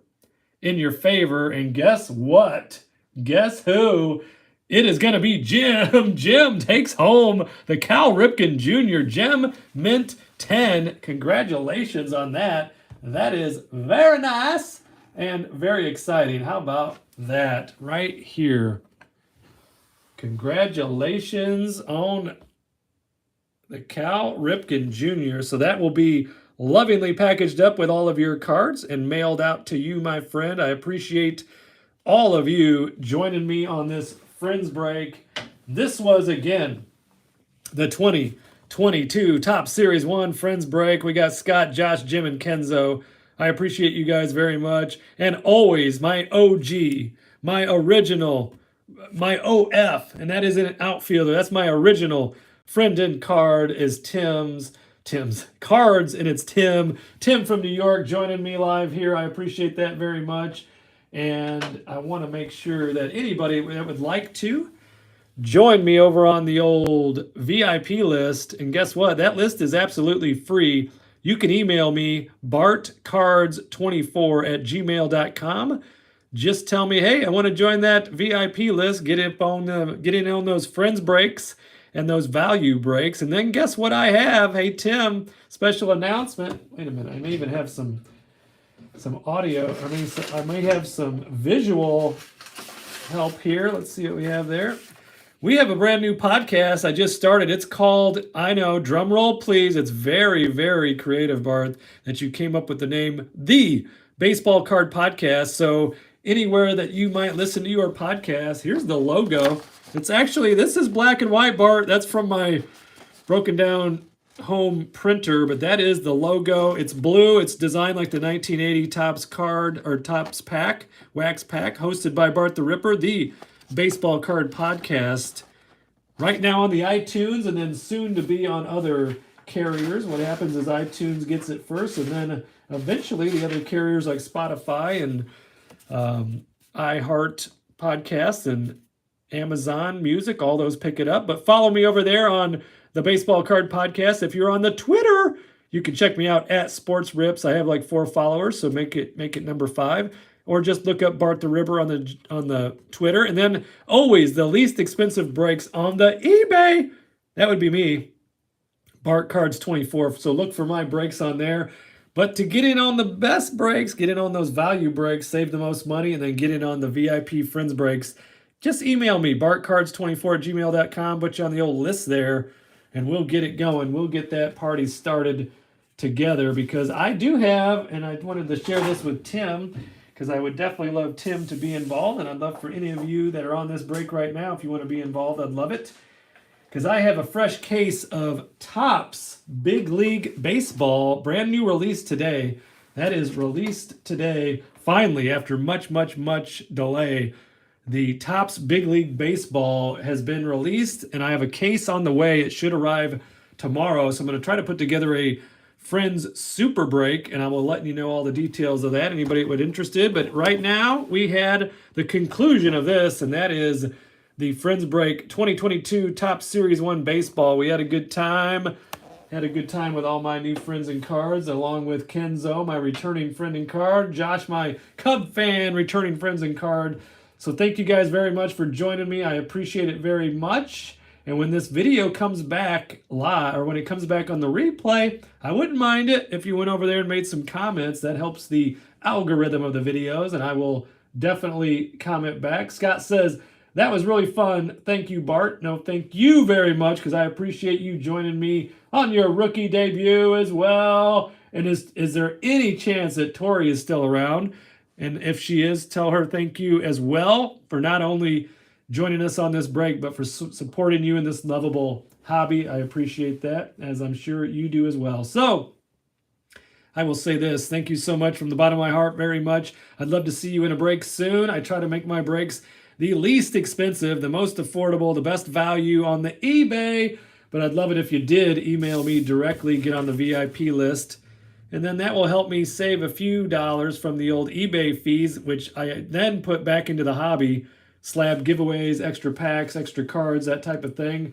A: in your favor. And guess what? Guess who? It is going to be Jim. Jim takes home the Cal Ripken Jr. Gem Mint 10. Congratulations on that. That is very nice and very exciting. How about that right here? Congratulations on the Cal Ripken Jr. So that will be lovingly packaged up with all of your cards and mailed out to you, my friend. I appreciate all of you joining me on this Friends Break. This was, again, the 2022 Top Series 1 Friends Break. We got Scott, Josh, Jim, and Kenzo. I appreciate you guys very much. And always my OG, my original, my OF, and that is an outfielder. That's my original friend in card is Tim's cards, and it's Tim from New York joining me live here. I appreciate that very much. And I want to make sure that anybody that would like to join me over on the old VIP list, and guess what? That list is absolutely free. You can email me, bartcards24@gmail.com. Just tell me, hey, I want to join that VIP list, get in on those Friends Breaks and those value breaks. And then guess what I have? Hey, Tim, special announcement. Wait a minute. I may even have some audio. I may have some visual help here. Let's see what we have there. We have a brand new podcast I just started. It's called, I know, drum roll please. It's very, very creative, Bart, that you came up with the name, The Baseball Card Podcast. So anywhere that you might listen to your podcast, here's the logo. It's actually, this is black and white, Bart. That's from my broken down home printer, but that is the logo. It's blue. It's designed like the 1980 Topps card or Topps pack, wax pack, hosted by Bart the Ripper, the Baseball Card Podcast. Right now on the iTunes, and then soon to be on other carriers. What happens is iTunes gets it first, and then eventually the other carriers like Spotify and iHeart Podcasts and Amazon Music, all those pick it up. But follow me over there on the Baseball Card Podcast. If you're on the Twitter, you can check me out at Sports Rips. I have like 4 followers, so make it number 5. Or just look up Bart the Ripper on the Twitter. And then always the least expensive breaks on the eBay. That would be me, Bart Cards 24. So look for my breaks on there. But to get in on the best breaks, get in on those value breaks, save the most money, and then get in on the VIP Friends breaks, just email me, bartcards24@gmail.com, put you on the old list there, and we'll get it going. We'll get that party started together, because I do have, and I wanted to share this with Tim, because I would definitely love Tim to be involved, and I'd love for any of you that are on this break right now, if you want to be involved, I'd love it. Because I have a fresh case of Topps Big League Baseball, brand new release today. That is released today, finally, after much, much, much delay. The Topps Big League Baseball has been released, and I have a case on the way. It should arrive tomorrow, so I'm going to try to put together a Friends Super Break, and I will let you know all the details of that, anybody that would be interested. But right now, we had the conclusion of this, and that is the Friends Break 2022 Topps Series 1 Baseball. We had a good time. Had a good time with all my new friends and cards, along with Kenzo, my returning friend and card, Josh, my Cub fan, returning friends and card. So thank you guys very much for joining me. I appreciate it very much. And when this video comes back live, or when it comes back on the replay, I wouldn't mind it if you went over there and made some comments. That helps the algorithm of the videos, and I will definitely comment back. Scott says, that was really fun. Thank you, Bart. No, thank you very much, because I appreciate you joining me on your rookie debut as well. And is there any chance that Tori is still around? And if she is, tell her thank you as well for not only joining us on this break, but for supporting you in this lovable hobby. I appreciate that, as I'm sure you do as well. So I will say this. Thank you so much from the bottom of my heart, very much. I'd love to see you in a break soon. I try to make my breaks the least expensive, the most affordable, the best value on the eBay. But I'd love it if you did email me directly, get on the VIP list. And then that will help me save a few dollars from the old eBay fees, which I then put back into the hobby. Slab giveaways, extra packs, extra cards, that type of thing.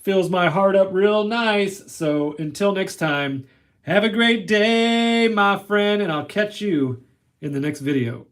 A: Fills my heart up real nice. So until next time, have a great day, my friend, and I'll catch you in the next video.